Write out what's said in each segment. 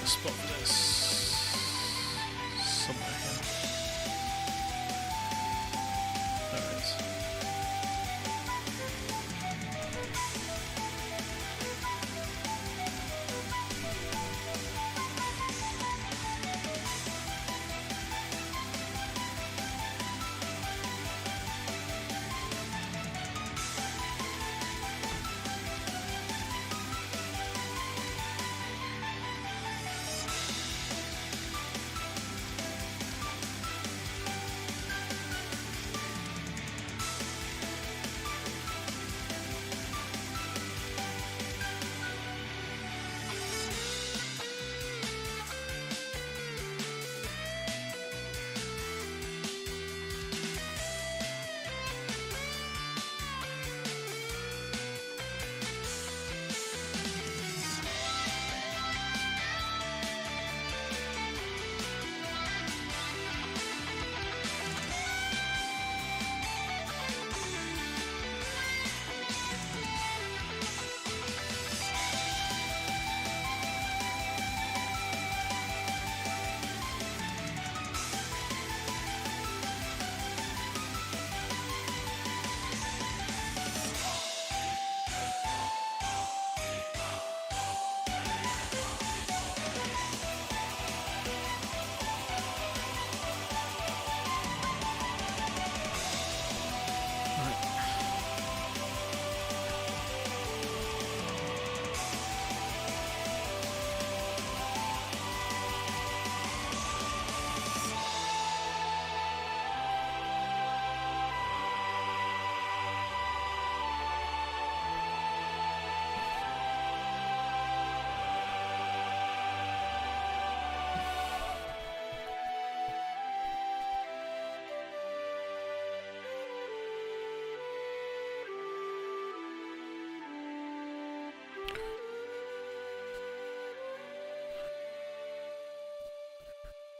a spot for this. Somewhere here. There it is.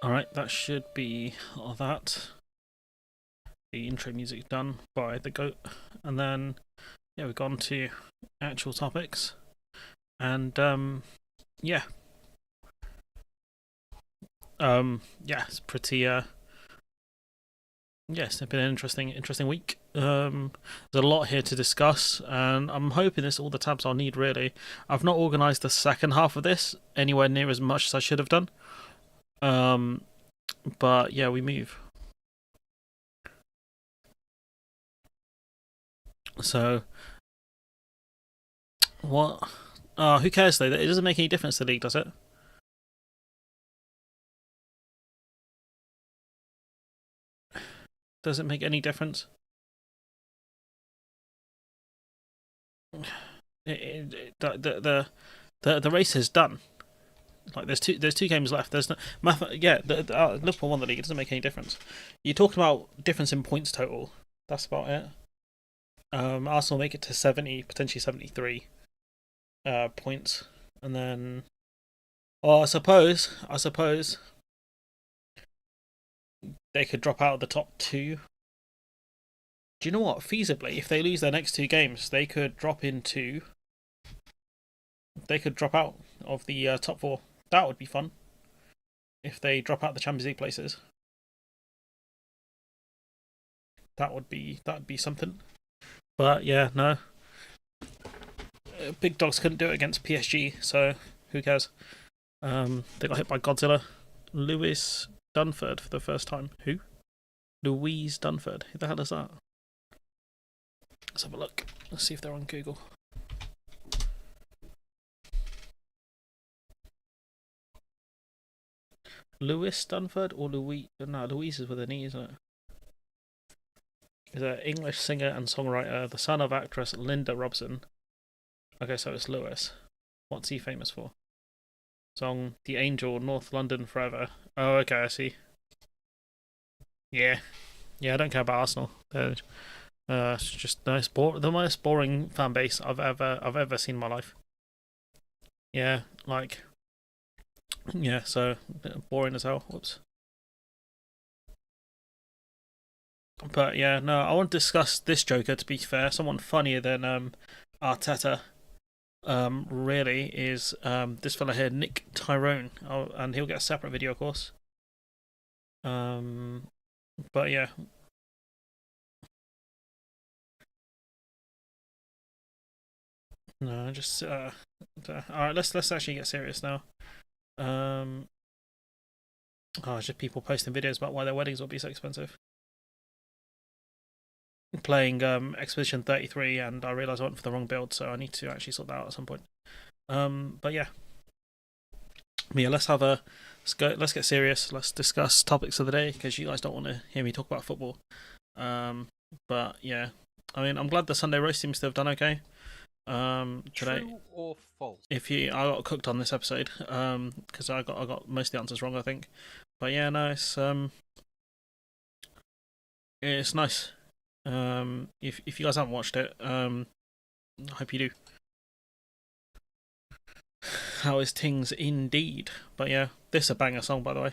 Alright, that should be all that. The intro music done by the GOAT. And then, yeah, we've gone to actual topics. And, yeah. Yeah, it's pretty, yes, it's been an interesting week. There's a lot here to discuss, and I'm hoping this all the tabs I'll need, really. I've not organised the second half of this anywhere near as much as I should have done. But yeah, we move. So, what? Who cares though? It doesn't make any difference to the league, does it? Does it make any difference? The race is done. Like there's two games left. There's no Liverpool won the league. It doesn't make any difference. You're talking about difference in points total. That's about it. Arsenal make it to 70, potentially 73 points, and then, well, I suppose they could drop out of the top two. Do you know what? Feasibly, if they lose their next two games, they could drop out of the top four. That would be fun. If they drop out the Champions League places, that'd be something. But yeah, no. Big dogs couldn't do it against PSG, so who cares? They got hit by Godzilla. Lewis Dunford for the first time. Who? Louise Dunford. Who the hell is that? Let's have a look. Let's see if they're on Google. Lewis Dunford or Louise? No, Louise is with an E, isn't it? Is an English singer and songwriter, the son of actress Linda Robson. Okay, so it's Lewis. What's he famous for? Song The Angel, North London Forever. Oh, okay, I see. Yeah, I don't care about Arsenal. It's just the most boring fan base I've ever seen in my life. Yeah, so boring as hell. Whoops. But yeah, no, I want to discuss this Joker. To be fair, someone funnier than Arteta. really is this fella here, Nick Tyrone, and he'll get a separate video, of course. But yeah. No, just all right. Let's actually get serious now. Um, it's just people posting videos about why their weddings will be so expensive. Playing Expedition 33, and I realised I went for the wrong build, so I need to actually sort that out at some point. But yeah, let's have a let's get serious. Let's discuss topics of the day because you guys don't want to hear me talk about football. But yeah, I mean, I'm glad the Sunday roast seems to have done okay. Today, true or false? I got cooked on this episode, because I got most of the answers wrong, I think. But yeah, no, it's nice. If you guys haven't watched it, I hope you do. How is Tings indeed? But yeah, this is a banger song, by the way.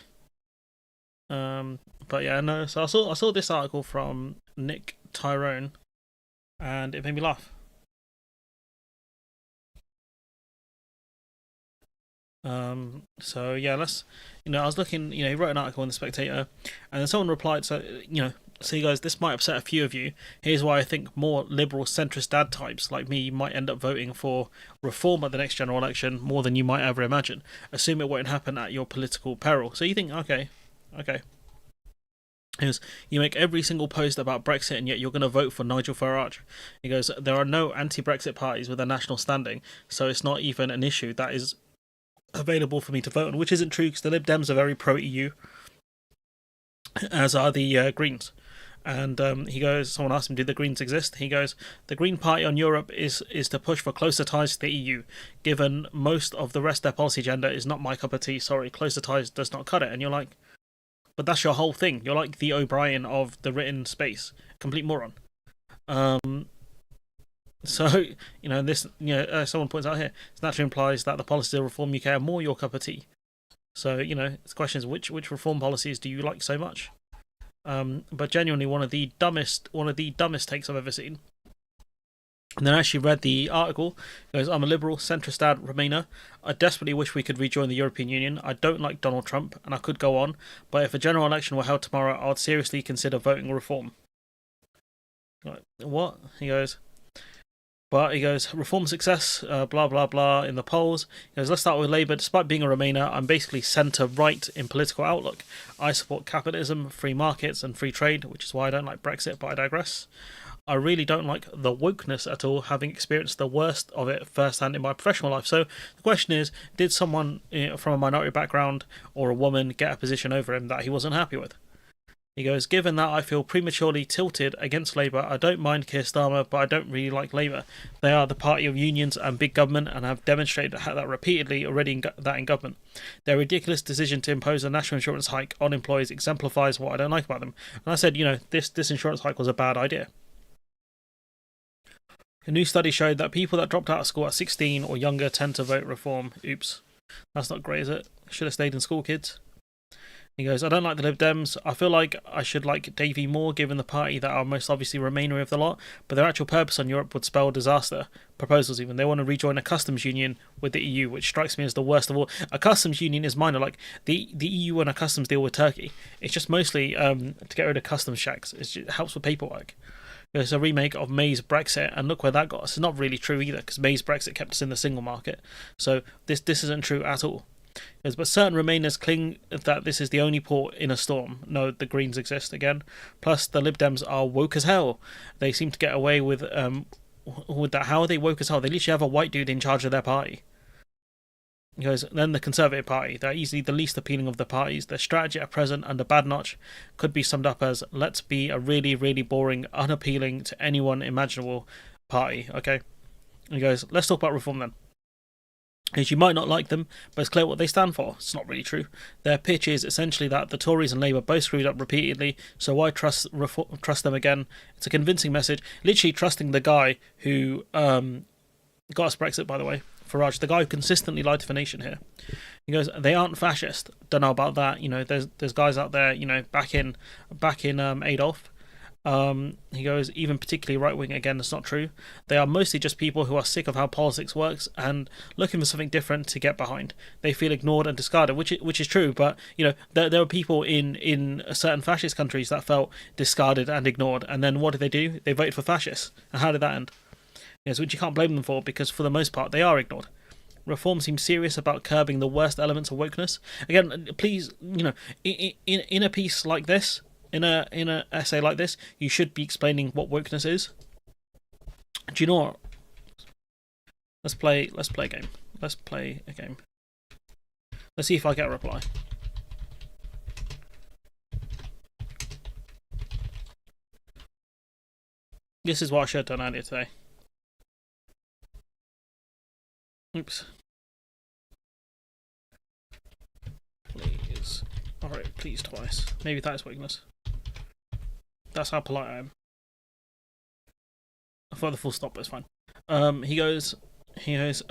But yeah, no. So I saw this article from Nick Tyrone, and it made me laugh. So yeah, I was looking, he wrote an article in the Spectator, and then someone replied, so he goes, this might upset a few of you. Here's why I think more liberal centrist dad types like me might end up voting for reform at the next general election more than you might ever imagine. Assume it won't happen at your political peril. So you think, okay. He goes, you make every single post about Brexit and yet you're going to vote for Nigel Farage. He goes, there are no anti-Brexit parties with a national standing, so it's not even an issue that is available for me to vote on, which isn't true because the Lib Dems are very pro-EU, as are the Greens. And he goes, someone asked him, do the Greens exist? He goes, the Green Party on Europe is to push for closer ties to the EU. Given most of the rest of their policy agenda is not my cup of tea, sorry, closer ties does not cut it. And you're like, but that's your whole thing. You're like the O'Brien of the written space. Complete moron. So, this, someone points out here, this naturally implies that the policies of Reform UK are more your cup of tea. So, the question is, which reform policies do you like so much? But genuinely, one of the dumbest takes I've ever seen. And then I actually read the article. It goes, I'm a liberal, centrist dad, Remainer. I desperately wish we could rejoin the European Union. I don't like Donald Trump, and I could go on, but if a general election were held tomorrow, I'd seriously consider voting reform. Like, what? He goes, reform success, blah, blah, blah, in the polls. He goes, let's start with Labour. Despite being a Remainer, I'm basically centre-right in political outlook. I support capitalism, free markets, and free trade, which is why I don't like Brexit, but I digress. I really don't like the wokeness at all, having experienced the worst of it firsthand in my professional life. So the question is, did someone from a minority background or a woman get a position over him that he wasn't happy with? He goes, given that I feel prematurely tilted against Labour, I don't mind Keir Starmer, but I don't really like Labour. They are the party of unions and big government and have demonstrated that repeatedly already in government. Their ridiculous decision to impose a national insurance hike on employees exemplifies what I don't like about them. And I said, this insurance hike was a bad idea. A new study showed that people that dropped out of school at 16 or younger tend to vote reform. Oops. That's not great, is it? Should have stayed in school, kids. He goes, I don't like the Lib Dems. I feel like I should like Davey more, given the party that are most obviously Remainery of the lot, but their actual purpose on Europe would spell disaster. Proposals even. They want to rejoin a customs union with the EU, which strikes me as the worst of all. A customs union is minor. Like, the EU and a customs deal with Turkey. It's just mostly to get rid of customs checks. It helps with paperwork. It's a remake of May's Brexit, and look where that got us. It's not really true either, because May's Brexit kept us in the single market. So this isn't true at all. But certain Remainers cling that this is the only port in a storm. No, the Greens exist again. Plus, the Lib Dems are woke as hell. They seem to get away with that. How are they woke as hell? They literally have a white dude in charge of their party. He goes, then the Conservative Party. They're easily the least appealing of the parties. Their strategy at present, under bad notch, could be summed up as, let's be a really, really boring, unappealing to anyone imaginable party, okay? He goes, let's talk about reform then. Because you might not like them, but it's clear what they stand for. It's not really true. Their pitch is essentially that the Tories and Labour both screwed up repeatedly, so why trust them again? It's a convincing message. Literally trusting the guy who got us Brexit, by the way, Farage, the guy who consistently lied to the nation here. He goes, they aren't fascist. Don't know about that. There's guys out there, back in Adolf, He goes, even particularly right wing, again, that's not true. They are mostly just people who are sick of how politics works and looking for something different to get behind. They feel ignored and discarded, which is true. But there are people in certain fascist countries that felt discarded and ignored, and then what did they do? They voted for fascists, and how did that end? Yes, which you can't blame them for, because for the most part they are ignored. Reform seems serious about curbing the worst elements of wokeness. Again, please, in a piece like this, in a essay like this, you should be explaining what wokeness is. Do you know what? Let's play a game. Let's play a game. Let's see if I get a reply. This is what I should have done earlier today. Oops. Please. Alright, please twice. Maybe that's weakness. That's how polite I am. I thought the full stop, but it's fine. He goes,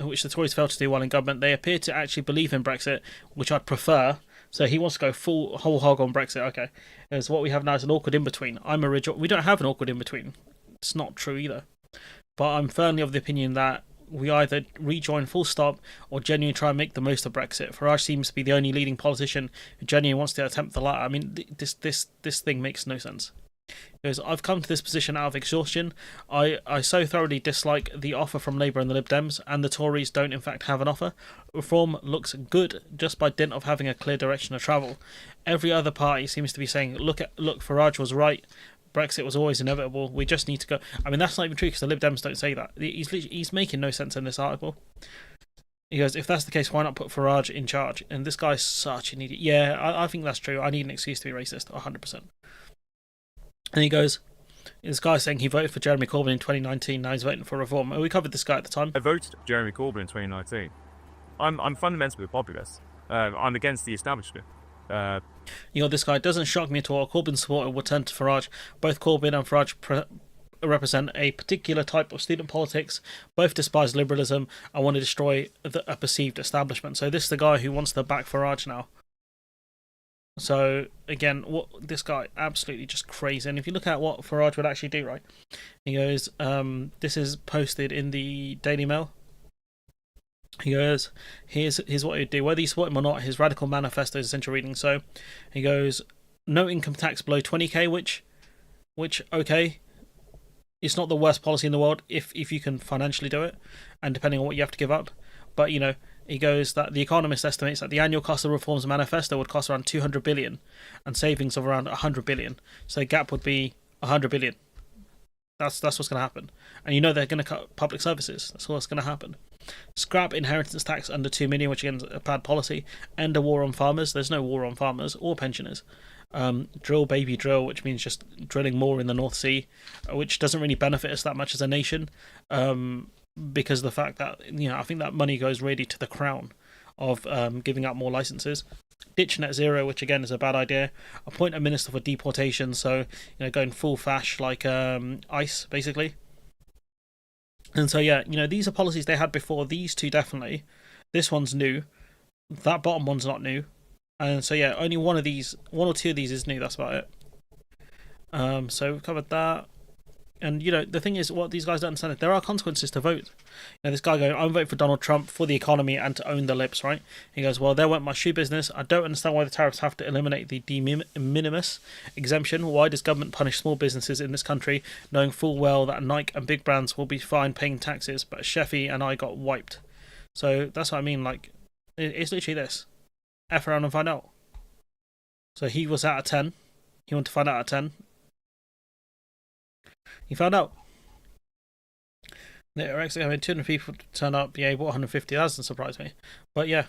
which the Tories failed to do while in government. They appear to actually believe in Brexit, which I'd prefer. So he wants to go whole hog on Brexit. Okay. Because what we have now is an awkward in-between. We don't have an awkward in-between. It's not true either. But I'm firmly of the opinion that we either rejoin full stop or genuinely try and make the most of Brexit. Farage seems to be the only leading politician who genuinely wants to attempt the latter. I mean, this thing makes no sense. Because I've come to this position out of exhaustion. I so thoroughly dislike the offer from Labour and the Lib Dems, and the Tories don't in fact have an offer. Reform looks good just by dint of having a clear direction of travel. Every other party seems to be saying, look, Farage was right. Brexit was always inevitable. We just need to go. I mean, that's not even true, because the Lib Dems don't say that. He's making no sense in this article. He goes, if that's the case, why not put Farage in charge? And this guy's such an idiot. Yeah, I think that's true. I need an excuse to be racist, 100%. And he goes, this guy's saying he voted for Jeremy Corbyn in 2019, now he's voting for reform. And we covered this guy at the time. I voted for Jeremy Corbyn in 2019. I'm fundamentally a populist. I'm against the establishment. This guy doesn't shock me at all. Corbyn's supporter will turn to Farage. Both Corbyn and Farage represent a particular type of student politics. Both despise liberalism and want to destroy a perceived establishment. So this is the guy who wants to back Farage now. So again, this guy absolutely just crazy. And if you look at what Farage would actually do, right? He goes, this is posted in the Daily Mail. He goes, here's what he'd do. Whether you support him or not, his radical manifesto is essential reading. So he goes, no income tax below 20k, which okay, it's not the worst policy in the world if you can financially do it, and depending on what you have to give up. But he goes that The Economist estimates that the annual cost of reforms manifesto would cost around 200 billion and savings of around 100 billion. So the gap would be 100 billion. That's what's going to happen. And they're going to cut public services. That's what's going to happen. Scrap inheritance tax under 2 million, which again is a bad policy. End a war on farmers. There's no war on farmers or pensioners. Drill, baby, drill, which means just drilling more in the North Sea, which doesn't really benefit us that much as a nation. Because of the fact that I think that money goes really to the crown of giving out more licenses. Ditch net zero, which again is a bad idea. Appoint a minister for deportation, so going full fash like ICE basically. And so these are policies they had before. These two definitely. This one's new. That bottom one's not new. And so only one or two of these is new. That's about it. So we've covered that. And the thing is, what these guys don't understand is there are consequences to vote. This guy going, I'm voting for Donald Trump for the economy and to own the libs, right? He goes, well, they weren't my shoe business. I don't understand why the tariffs have to eliminate the de minimis exemption. Why does government punish small businesses in this country, knowing full well that Nike and big brands will be fine paying taxes, but Sheffy and I got wiped? So that's what I mean. Like, it's literally this: F around and find out. So he was out of 10. He wanted to find out of 10. He found out. I mean, 200 people turn up. Yeah, he bought 150. That doesn't surprise me. But yeah,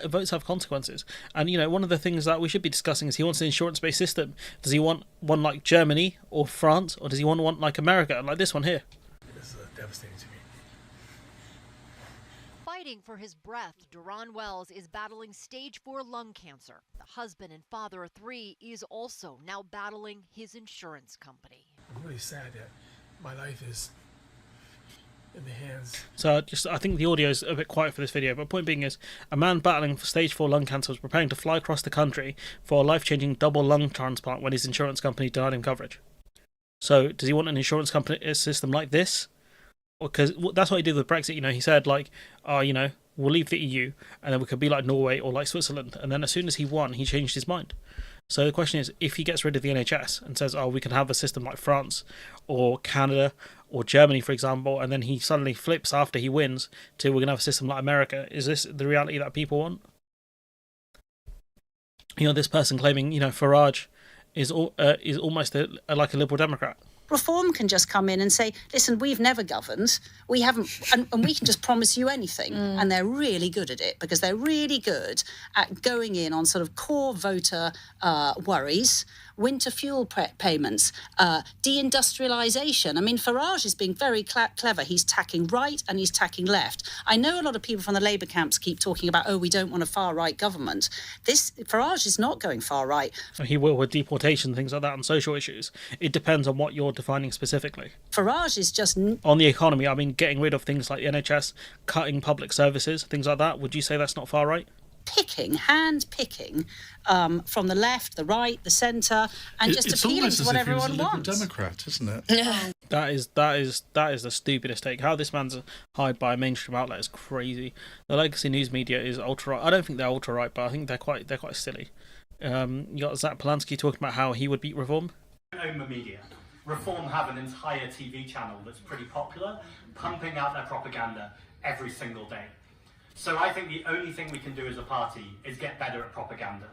votes have consequences. And one of the things that we should be discussing is he wants an insurance-based system. Does he want one like Germany or France, or does he want one like America, like this one here? This is devastating to me. Fighting for his breath, Duran Wells is battling stage 4 lung cancer. The husband and father of 3 is also now battling his insurance company. I'm really sad that my life is in the hands. So I think the audio is a bit quiet for this video, but point being is, a man battling for stage 4 lung cancer was preparing to fly across the country for a life-changing double lung transplant when his insurance company denied him coverage. So does he want an insurance company system like this? Because that's what he did with Brexit. He said like, oh, we'll leave the EU and then we could be like Norway or like Switzerland. And then as soon as he won, he changed his mind. So the question is, if he gets rid of the NHS and says, oh, we can have a system like France or Canada or Germany, for example, and then he suddenly flips after he wins to we're going to have a system like America, is this the reality that people want? This person claiming, Farage is almost like a Liberal Democrat. Reform can just come in and say, listen, we've never governed, we haven't, and we can just promise you anything. And they're really good at it because they're really good at going in on sort of core voter worries, winter fuel payments, deindustrialisation. I mean, Farage is being very clever. He's tacking right and he's tacking left. I know a lot of people from the Labour camps keep talking about, oh, we don't want a far-right government. Farage is not going far-right. He will with deportation, things like that, and social issues. It depends on what you're defining specifically. Farage is just... On the economy, I mean, getting rid of things like the NHS, cutting public services, things like that. Would you say that's not far-right? Hand-picking from the left, the right, the centre, and just appealing to what everyone wants. It's almost as if he was a Liberal Democrat, isn't it? Yeah. That is the stupidest take. How this man's hired by a mainstream outlet is crazy. The legacy news media is ultra-right. I don't think they're ultra-right, but I think they're quite silly. You got Zach Polanski talking about how he would beat Reform. Own the media. Reform have an entire TV channel that's pretty popular, pumping out their propaganda every single day. So I think the only thing we can do as a party is get better at propaganda.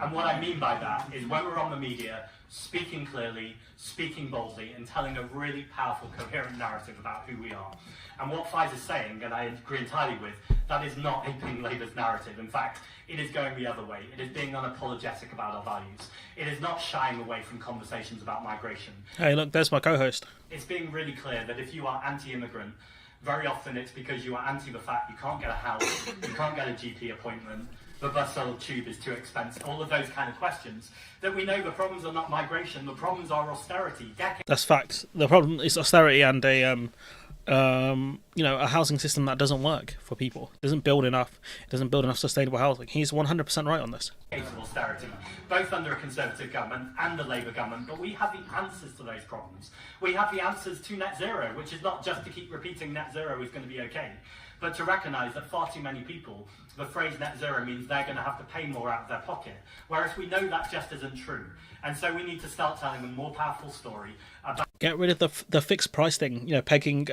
And what I mean by that is when we're on the media, speaking clearly, speaking boldly, and telling a really powerful, coherent narrative about who we are. And what Pfizer's saying, and I agree entirely with, that is not aping Labour's narrative. In fact, it is going the other way. It is being unapologetic about our values. It is not shying away from conversations about migration. Hey, look, there's my co-host. It's being really clear that if you are anti-immigrant, very often it's because you are anti the fact you can't get a house, you can't get a GP appointment, the bus or tube is too expensive, all of those kind of questions, that we know the problems are not migration, the problems are austerity. That's fact. The problem is austerity and a housing system that doesn't work for people. It doesn't build enough sustainable housing. He's 100% right on this. Of austerity, both under a Conservative government and the Labour government, but we have the answers to those problems. We have the answers to net zero, which is not just to keep repeating net zero is going to be okay, but to recognise that far too many people, the phrase net zero means they're going to have to pay more out of their pocket, whereas we know that just isn't true. And so we need to start telling a more powerful story about... Get rid of the fixed price thing, pegging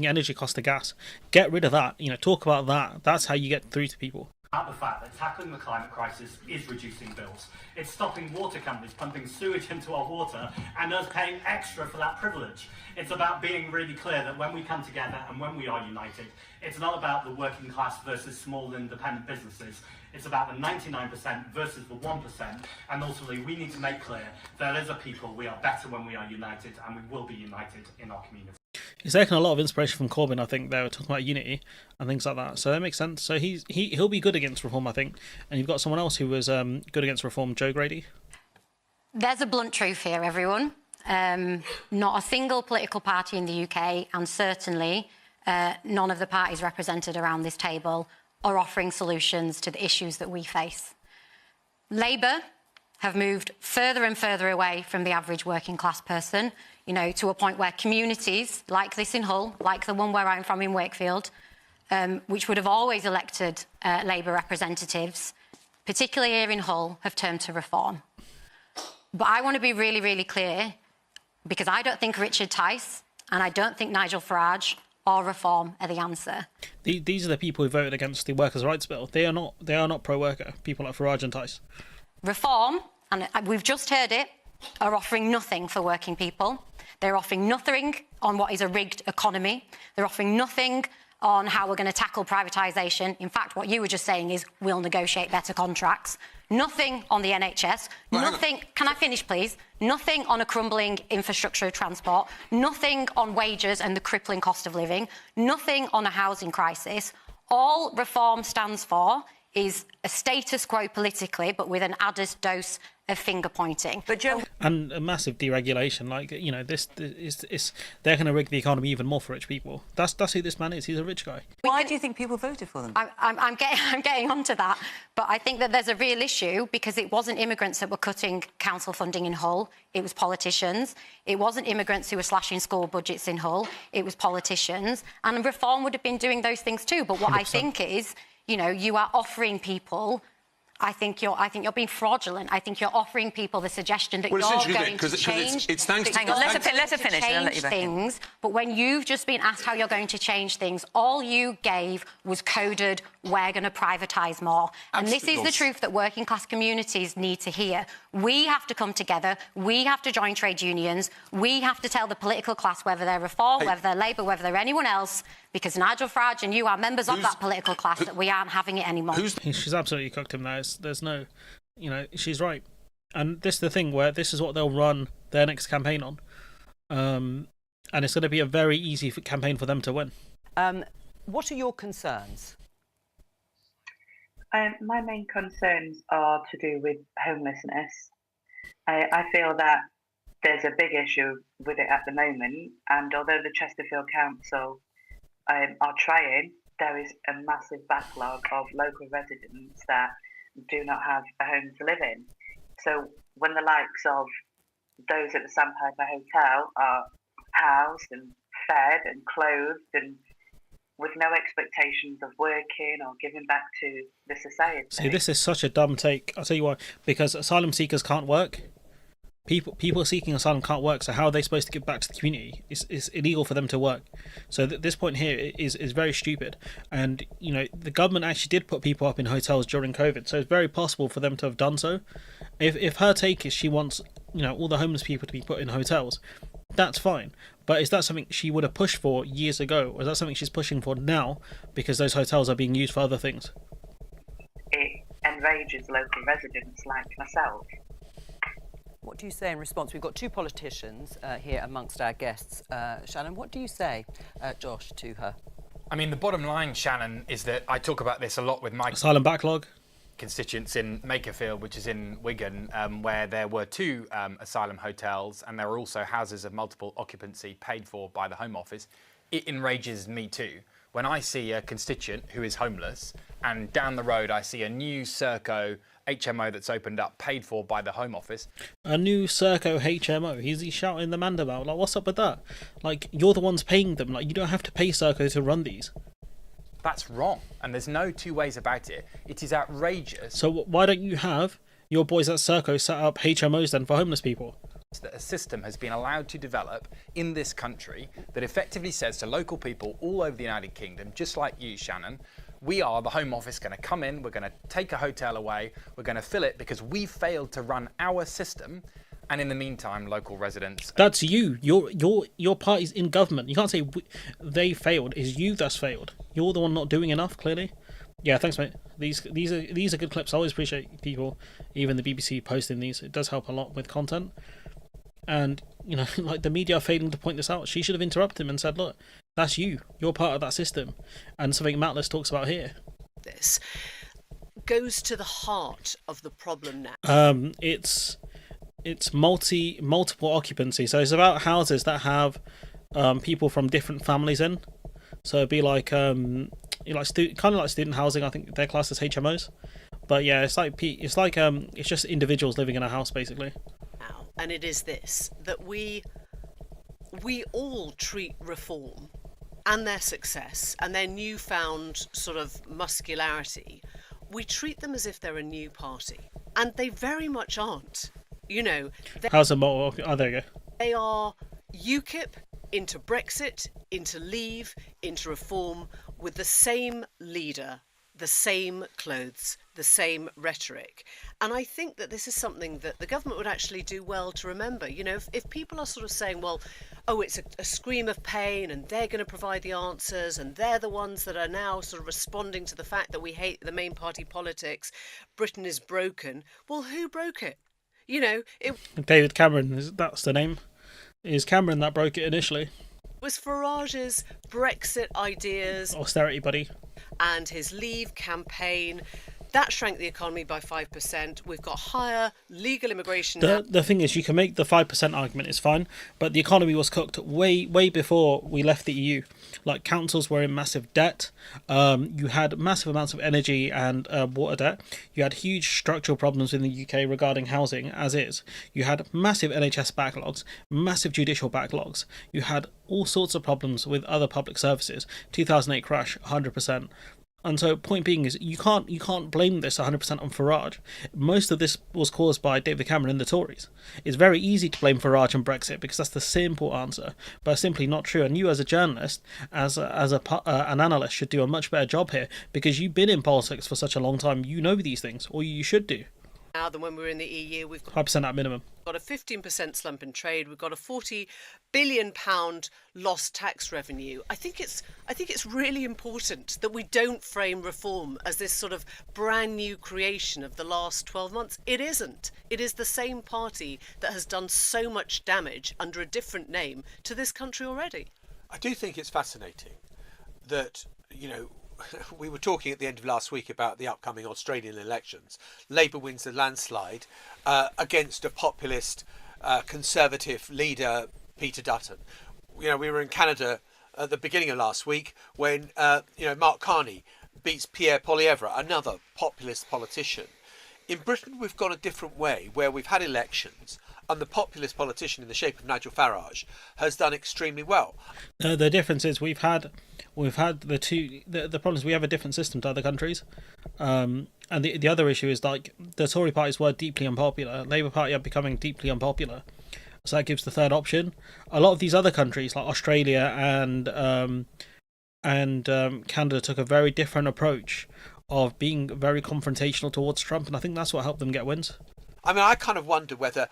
energy cost to gas. Get rid of that, talk about that. That's how you get through to people. About the fact that tackling the climate crisis is reducing bills. It's stopping water companies pumping sewage into our water and us paying extra for that privilege. It's about being really clear that when we come together and when we are united, it's not about the working class versus small independent businesses. It's about the 99% versus the 1%. And ultimately, we need to make clear that as a people, we are better when we are united, and we will be united in our community. He's taken a lot of inspiration from Corbyn, I think. They were talking about unity and things like that. So that makes sense. So he'll be good against Reform, I think. And you've got someone else who was good against Reform, Joe Grady. There's a blunt truth here, everyone. Not a single political party in the UK, and certainly none of the parties represented around this table, are offering solutions to the issues that we face. Labour have moved further and further away from the average working class person, to a point where communities like this in Hull, like the one where I'm from in Wakefield, which would have always elected Labour representatives, particularly here in Hull, have turned to Reform. But I want to be really, really clear, because I don't think Richard Tice and I don't think Nigel Farage or Reform are the answer. These are the people who voted against the Workers' Rights Bill. They are not pro-worker, people like Farage and Tice. Reform, and we've just heard it, are offering nothing for working people. They're offering nothing on what is a rigged economy. They're offering nothing on how we're going to tackle privatisation. In fact, what you were just saying is we'll negotiate better contracts. Nothing on the NHS. Nothing... Can I finish, please? Nothing on a crumbling infrastructure of transport. Nothing on wages and the crippling cost of living. Nothing on a housing crisis. All Reform stands for is a status quo politically, but with an added dose of finger pointing. But Joe, And a massive deregulation. Like, you know, this is they're going to rig the economy even more for rich people. That's who this man is. He's a rich guy. why do you think people voted for them? I'm getting onto that, but I think that there's a real issue because it wasn't immigrants that were cutting council funding in Hull, it was politicians. It wasn't immigrants who were slashing school budgets in Hull, it was politicians. And Reform would have been doing those things too. But what 100%. I think is, you know, you are offering people. I think you're being fraudulent. I think you're offering people the suggestion that you're going to change. It's thanks to... Hang on, let her finish and I'll let you back things, in. But when you've just been asked how you're going to change things, all you gave was coded, we're going to privatise more. And this is the truth that working class communities need to hear. We have to come together. We have to join trade unions. We have to tell the political class, whether they're Reform, whether they're Labour, whether they're anyone else, because Nigel Farage and you are members of that political class, that we aren't having it anymore. She's absolutely cooked him there. There's no, you know, she's right. And this is the thing where this is what they'll run their next campaign on. And it's going to be a very easy campaign for them to win. What are your concerns? My main concerns are to do with homelessness. I feel that there's a big issue with it at the moment, and although the Chesterfield Council are trying, there is a massive backlog of local residents that do not have a home to live in. So when the likes of those at the Sandpiper Hotel are housed and fed and clothed and with no expectations of working or giving back to the society. See, this is such a dumb take. I'll tell you why. Because asylum seekers can't work. People seeking asylum can't work, so how are they supposed to give back to the community? It's illegal for them to work. So this point here is very stupid. And, you know, the government actually did put people up in hotels during COVID, so it's very possible for them to have done so. If her take is she wants, you know, all the homeless people to be put in hotels, that's fine. But is that something she would have pushed for years ago, or is that something she's pushing for now because those hotels are being used for other things? It enrages local residents like myself. What do you say in response? We've got two politicians here amongst our guests. Shannon, what do you say, Josh, to her? I mean, the bottom line, Shannon, is that I talk about this a lot with my asylum backlog constituents in Makerfield, which is in Wigan, where there were two asylum hotels and there were also houses of multiple occupancy paid for by the Home Office. It enrages me too. When I see a constituent who is homeless and down the road I see a new Serco HMO that's opened up, paid for by the Home Office. A new Serco HMO. He's shouting the man about. Like, what's up with that? Like, you're the ones paying them. Like, you don't have to pay Serco to run these. That's wrong. And there's no two ways about it. It is outrageous. So why don't you have your boys at Serco set up HMOs then for homeless people? That a system has been allowed to develop in this country that effectively says to local people all over the United Kingdom, just like you, Shannon, we are, the Home Office, going to come in, we're going to take a hotel away, we're going to fill it because we failed to run our system, and in the meantime, local residents... That's you. Your party's in government. You can't say they failed. It's you that's failed. You're the one not doing enough, clearly. Yeah, thanks, mate. These are good clips. I always appreciate people, even the BBC, posting these. It does help a lot with content. And, you know, like the media are failing to point this out. She should have interrupted him and said, look, that's you. You're part of that system. And something Mattless talks about here. This goes to the heart of the problem now. It's multiple occupancy. So it's about houses that have people from different families in. So it'd be like kind of like student housing. I think they're classed as HMOs. But yeah, it's just individuals living in a house basically. And it is this, that we all treat Reform and their success and their newfound sort of muscularity, we treat them as if they're a new party. And they very much aren't. You know, how's the model? Oh, there you go. They are UKIP into Brexit, into Leave, into Reform, with the same leader, the same clothes, the same rhetoric. And I think that this is something that the government would actually do well to remember. You know, if people are sort of saying, well, oh, it's a scream of pain and they're going to provide the answers and they're the ones that are now sort of responding to the fact that we hate the main party politics, Britain is broken. Well, who broke it? You know, David Cameron, that's the name. It is Cameron that broke it initially. Was Farage's Brexit ideas, austerity buddy, and his Leave campaign That shrank the economy by 5%. We've got higher legal immigration. The thing is, you can make the 5% argument, it's fine, but the economy was cooked way before we left the EU. Like, councils were in massive debt. You had massive amounts of energy and water debt. You had huge structural problems in the UK regarding housing, as is. You had massive NHS backlogs, massive judicial backlogs. You had all sorts of problems with other public services. 2008 crash, 100%. And so, point being is, you can't blame this 100% on Farage. Most of this was caused by David Cameron and the Tories. It's very easy to blame Farage and Brexit because that's the simple answer, but it's simply not true. And you, as a journalist, as an analyst, should do a much better job here because you've been in politics for such a long time. You know these things, or you should do. Now than when we were in the EU. We've got 5% at minimum. Got a 15% slump in trade. We've got a £40 billion lost tax revenue. I think it's really important that we don't frame reform as this sort of brand new creation of the last 12 months. It isn't. It is the same party that has done so much damage under a different name to this country already. I do think it's fascinating that, we were talking at the end of last week about the upcoming Australian elections. Labour wins the landslide against a populist Conservative leader, Peter Dutton. We were in Canada at the beginning of last week when Mark Carney beats Pierre Poilievre, another populist politician. In Britain, we've gone a different way, where we've had elections and the populist politician in the shape of Nigel Farage has done extremely well. The difference is we've had the problem is we have a different system to other countries, and the other issue is, like, the Tory parties were deeply unpopular. Labour Party are becoming deeply unpopular, so that gives the third option. A lot of these other countries, like Australia and Canada, took a very different approach of being very confrontational towards Trump, and I think that's what helped them get wins. I mean, I kind of wonder whether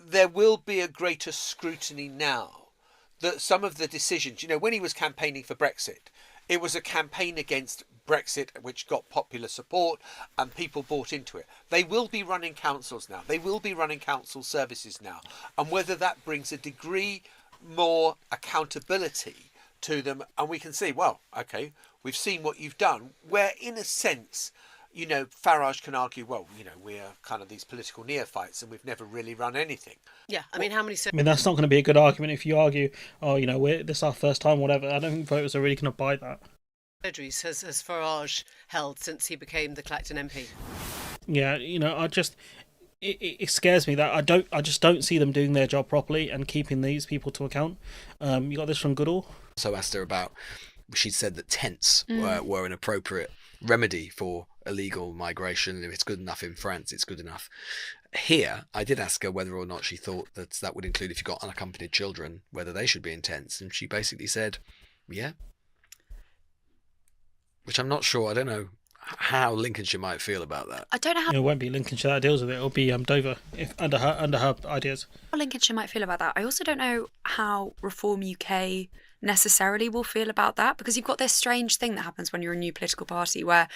there will be a greater scrutiny now that some of the decisions, when he was campaigning for Brexit, it was a campaign against Brexit which got popular support and people bought into it. They will be running councils now. They will be running council services now. And whether that brings a degree more accountability to them, and we can see, well, okay, we've seen what you've done, where in a sense, Farage can argue, well, we're kind of these political neophytes and we've never really run anything. Yeah, I mean, how many... I mean, that's not going to be a good argument if you argue, this is our first time, whatever. I don't think voters are really going to buy that. Surgeries has Farage held since he became the Clacton MP? Yeah, it scares me that I just don't see them doing their job properly and keeping these people to account. You got this from Goodall. So asked her about, she'd said that tents were an appropriate remedy for illegal migration. If it's good enough in France, it's good enough here. I did ask her whether or not she thought that would include, if you got unaccompanied children, whether they should be in tents, and she basically said, yeah. Which I'm not sure. I don't know how Lincolnshire might feel about that. I don't know how... It won't be Lincolnshire that deals with it. It'll be Dover, if under her ideas. How Lincolnshire might feel about that. I also don't know how Reform UK necessarily will feel about that, because you've got this strange thing that happens when you're a new political party where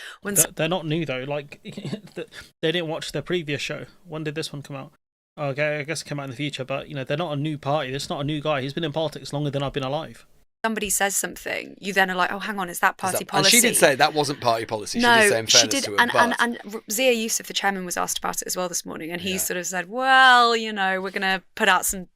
they're not new though. Like, they didn't watch their previous show. When did this one come out? Okay, I guess it came out in the future, but they're not a new party. It's not a new guy. He's been in politics longer than I've been alive. Somebody says something, you then are like, oh, hang on, is that party policy? And she did say that wasn't party policy. No, she did say, in fairness to her, and Zia Youssef, the chairman, was asked about it as well this morning, and he sort of said, well, we're going to put out some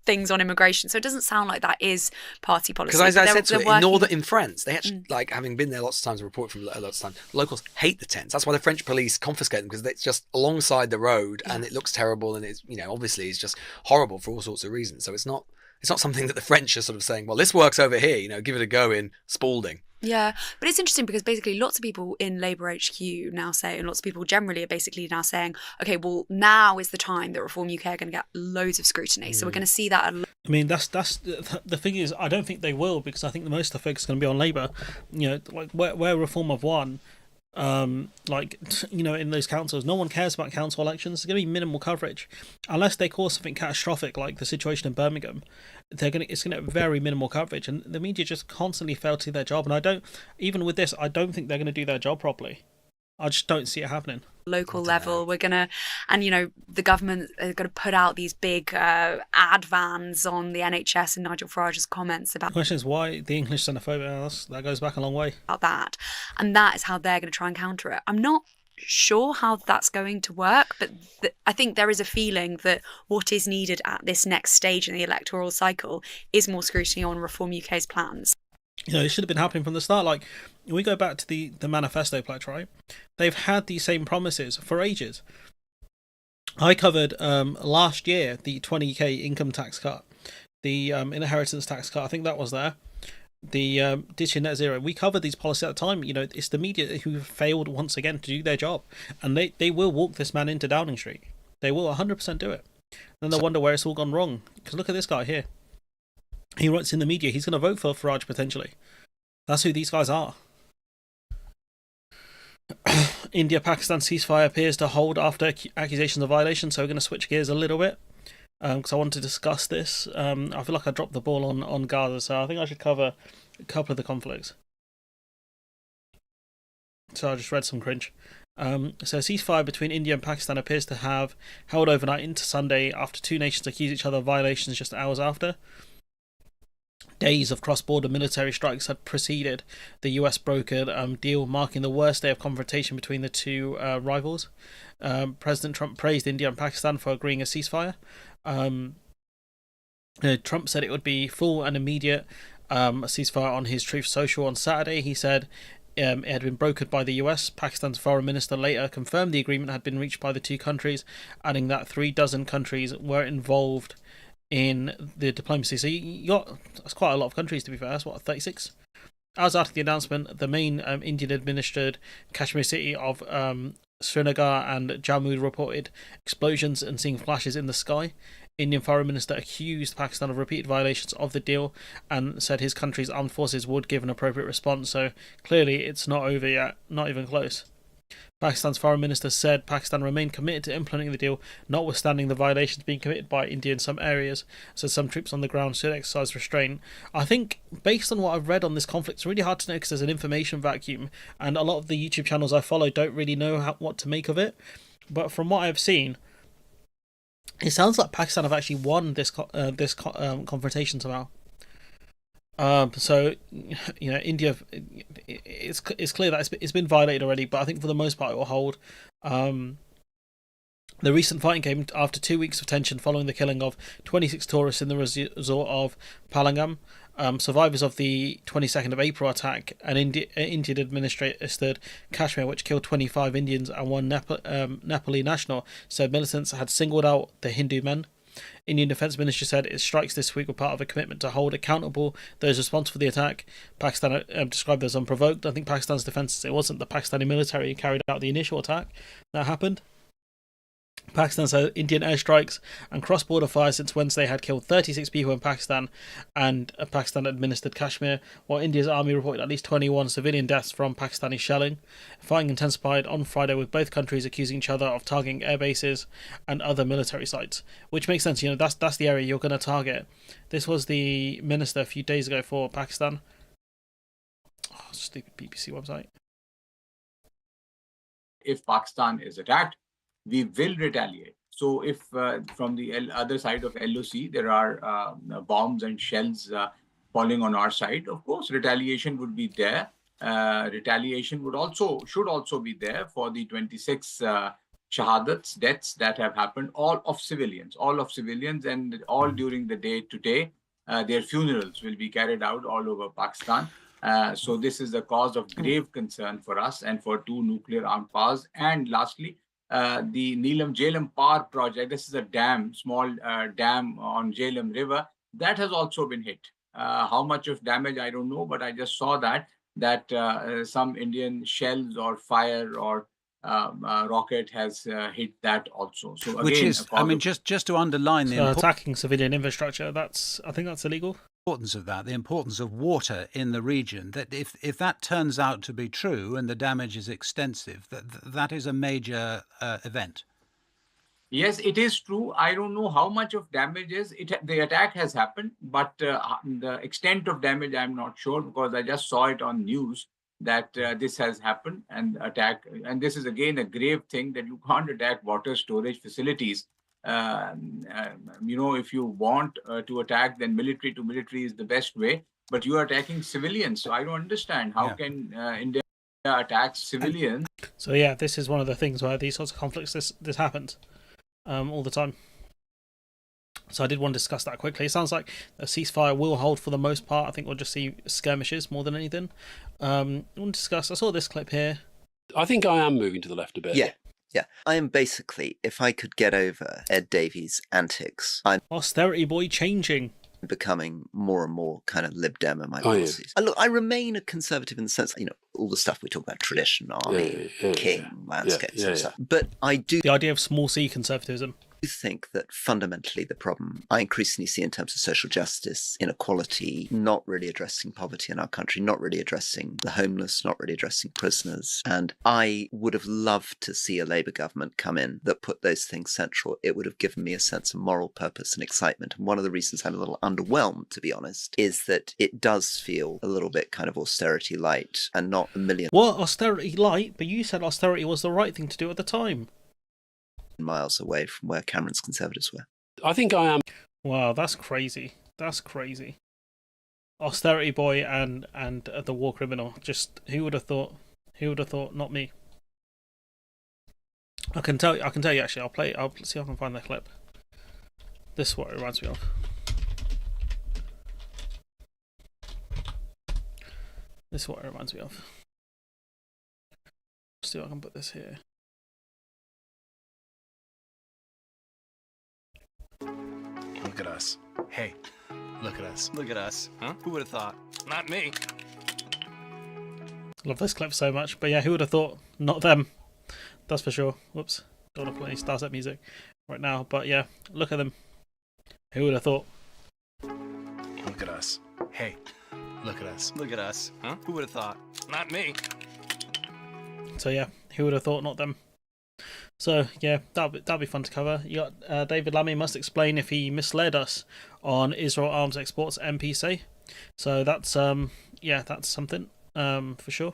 things on immigration. So it doesn't sound like that is party policy. Because as I said to her, in France, they actually, like, having been there lots of times, a report from lots of times, locals hate the tents. That's why the French police confiscate them, because it's just alongside the road and it looks terrible, and it's, obviously it's just horrible for all sorts of reasons. So it's not something that the French are sort of saying, well, this works over here, give it a go in Spalding. Yeah, but it's interesting because basically lots of people in Labour HQ now say, and lots of people generally are basically now saying, okay, well, now is the time that Reform UK are going to get loads of scrutiny. So we're going to see that. I mean, that's the thing is, I don't think they will, because I think the most of the focus is going to be on Labour. Like where Reform have won, in those councils, no one cares about council elections. There's going to be minimal coverage unless they cause something catastrophic like the situation in Birmingham. It's going to have very minimal coverage, and the media just constantly fail to do their job. And even with this, I don't think they're going to do their job properly. I just don't see it happening. Local level, we're gonna, and the government are going to put out these big ad vans on the NHS, and Nigel Farage's comments about. The question is why the English xenophobia. That goes back a long way. About that, and that is how they're going to try and counter it. I'm not sure how that's going to work, but I think there is a feeling that what is needed at this next stage in the electoral cycle is more scrutiny on Reform UK's plans. You know, it should have been happening from the start. Like, when we go back to the manifesto pledge, right? They've had these same promises for ages. I covered last year the 20k income tax cut, the inheritance tax cut. I think that was there. The ditching net zero. We covered these policies at the time. You know, it's the media who failed once again to do their job, and they will walk this man into Downing Street. They will 100% do it. Then they'll wonder where it's all gone wrong. Because look at this guy here. He writes in the media he's going to vote for Farage potentially. That's who these guys are. India-Pakistan ceasefire appears to hold after accusations of violation, so we're going to switch gears a little bit because I want to discuss this. I feel like I dropped the ball on Gaza, so I think I should cover a couple of the conflicts. So I just read some cringe. So ceasefire between India and Pakistan appears to have held overnight into Sunday after two nations accused each other of violations just hours after. Days of cross-border military strikes had preceded the US brokered deal, marking the worst day of confrontation between the two rivals. President Trump praised India and Pakistan for agreeing a ceasefire. Trump said it would be full and immediate a ceasefire on his Truth Social on Saturday. He said it had been brokered by the US. Pakistan's foreign minister later confirmed the agreement had been reached by the two countries, adding that 36 countries were involved in the diplomacy. So you got, that's quite a lot of countries, to be fair. That's what, 36? Hours after the announcement, the main Indian-administered Kashmir city of Srinagar and Jammu reported explosions and seeing flashes in the sky. Indian Foreign Minister accused Pakistan of repeated violations of the deal and said his country's armed forces would give an appropriate response. So clearly it's not over yet, not even close. Pakistan's foreign minister said Pakistan remained committed to implementing the deal, notwithstanding the violations being committed by India in some areas, so some troops on the ground should exercise restraint. I think, based on what I've read on this conflict, it's really hard to know because there's an information vacuum, and a lot of the YouTube channels I follow don't really know what to make of it. But from what I've seen, it sounds like Pakistan have actually won this confrontation somehow. So, you know, India, it's clear that it's been violated already, but I think for the most part it will hold. The recent fighting came after 2 weeks of tension following the killing of 26 tourists in the resort of Palangam. Survivors of the 22nd of April attack, an Indian administered Kashmir, which killed 25 Indians and one Nepali national, said militants had singled out the Hindu men. Indian Defence Ministry said its strikes this week were part of a commitment to hold accountable those responsible for the attack. Pakistan described as unprovoked. I think Pakistan's defence says it wasn't the Pakistani military who carried out the initial attack that happened. Pakistan said Indian airstrikes and cross-border fires since Wednesday had killed 36 people in Pakistan and Pakistan-administered Kashmir, while India's army reported at least 21 civilian deaths from Pakistani shelling. Fighting intensified on Friday, with both countries accusing each other of targeting air bases and other military sites, which makes sense. You know, that's the area you're going to target. This was the minister a few days ago for Pakistan. Oh, stupid BBC website. If Pakistan is attacked, we will retaliate. So if from the other side of LOC there are bombs and shells falling on our side, of course retaliation would be there. Retaliation should also be there for the 26 shahadats, deaths that have happened, all of civilians, and all during the day today. Their funerals will be carried out all over Pakistan. So this is a cause of grave concern for us and for two nuclear armed powers. And lastly, the Neelam Jhelum Power Project, this is a dam, small dam on Jhelum River, that has also been hit. How much of damage, I don't know, but I just saw that some Indian shells or fire or rocket has hit that also. So again, which is, I mean, just to underline the attacking civilian infrastructure, I think that's illegal. Importance of that, the importance of water in the region, that if that turns out to be true and the damage is extensive, that is a major event. Yes, it is true. I don't know how much of damage is the attack has happened, but the extent of damage I'm not sure, because I just saw it on news that this has happened and attack. And this is again a grave thing, that you can't attack water storage facilities. You know, if you want to attack, then military to military is the best way, but you are attacking civilians. So I don't understand how can India attacks civilians. So yeah, this is one of the things where these sorts of conflicts this happens all the time. So I did want to discuss that quickly. It sounds like a ceasefire will hold for the most part. I think we'll just see skirmishes more than anything. I want to discuss. I saw this clip here. I think I am moving to the left a bit. Yeah. I am basically, if I could get over Ed Davies' antics, I'm austerity boy changing, becoming more and more kind of Lib Dem in my policies. Look, I remain a conservative in the sense, all the stuff we talk about, tradition, army, king, landscapes and stuff. But I do... The idea of small c conservatism. I think that fundamentally the problem I increasingly see in terms of social justice, inequality, not really addressing poverty in our country, not really addressing the homeless, not really addressing prisoners. And I would have loved to see a Labour government come in that put those things central. It would have given me a sense of moral purpose and excitement. And one of the reasons I'm a little underwhelmed, to be honest, is that it does feel a little bit kind of austerity light and not a million... What, austerity light? But you said austerity was the right thing to do at the time. Miles away from where Cameron's Conservatives were. I think I am. Wow, that's crazy. That's crazy. Austerity boy and the war criminal. Just who would have thought? Who would have thought? Not me. I can tell you actually. I'll see if I can find that clip. This is what it reminds me of. This is what it reminds me of. Let's see if I can put this here. Look at us. Hey, look at us. Look at us. Huh? Who would have thought? Not me. Love this clip so much. But yeah, who would have thought? Not them. That's for sure. Whoops. Don't want to play Starset music right now. But yeah, look at them. Who would have thought? Look at us. Hey, look at us. Look at us. Huh? Who would have thought? Not me. So yeah, who would have thought? Not them. So yeah, that'll be fun to cover. You got David Lammy must explain if he misled us on Israel arms exports MPC. So that's that's something for sure.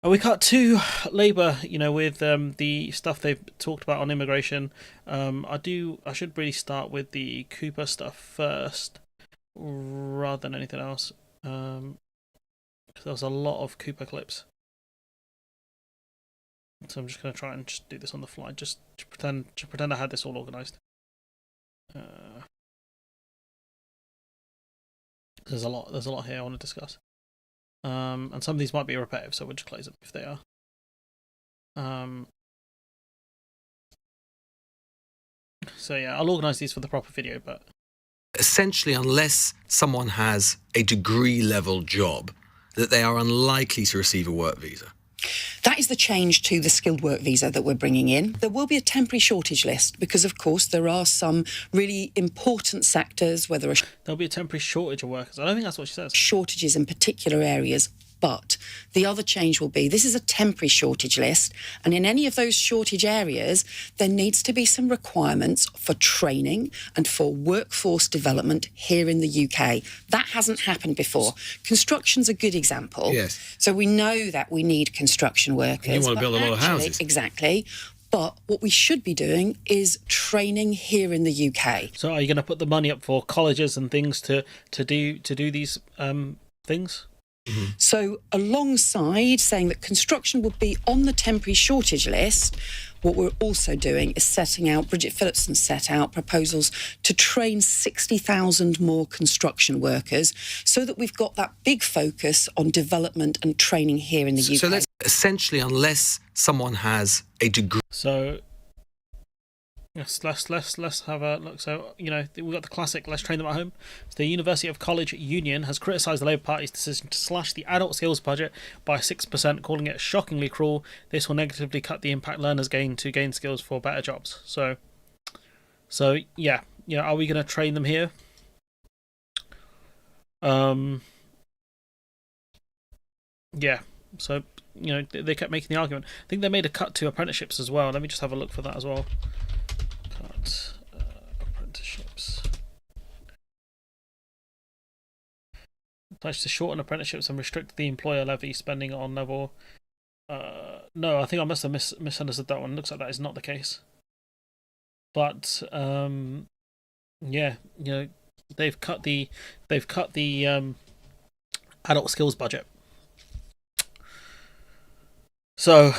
We cut to Labour, with the stuff they've talked about on immigration. I should really start with the Cooper stuff first, rather than anything else, because there was a lot of Cooper clips. So I'm just going to try and just do this on the fly, just to pretend I had this all organised. There's a lot here I want to discuss. And some of these might be repetitive, so we'll just close them if they are. So yeah, I'll organise these for the proper video, but... Essentially, unless someone has a degree level job, that they are unlikely to receive a work visa. That is the change to the skilled work visa that we're bringing in. There will be a temporary shortage list because, of course, there are some really important sectors where there'll be a temporary shortage of workers. I don't think that's what she says. Shortages in particular areas. But the other change will be, this is a temporary shortage list, and in any of those shortage areas, there needs to be some requirements for training and for workforce development here in the UK. That hasn't happened before. Construction's a good example. Yes. So we know that we need construction workers. You want to build a lot of houses. Exactly. But what we should be doing is training here in the UK. So are you going to put the money up for colleges and things to do these things? Mm-hmm. So alongside saying that construction would be on the temporary shortage list, what we're also doing is setting out, Bridget Phillipson set out proposals to train 60,000 more construction workers so that we've got that big focus on development and training here in the UK. So that's essentially, unless someone has a degree... So... Yes, let's have a look. So, we've got the classic, let's train them at home. So the University of College Union has criticised the Labour Party's decision to slash the adult skills budget by 6%, calling it shockingly cruel. This will negatively cut the impact learners gain to gain skills for better jobs. So yeah, are we going to train them here? Yeah, so, they kept making the argument. I think they made a cut to apprenticeships as well. Let me just have a look for that as well. Apprenticeships. Pledge to shorten apprenticeships and restrict the employer levy spending on level. No, I think I must have misunderstood that one. Looks like that is not the case. But yeah, they've cut the adult skills budget. So,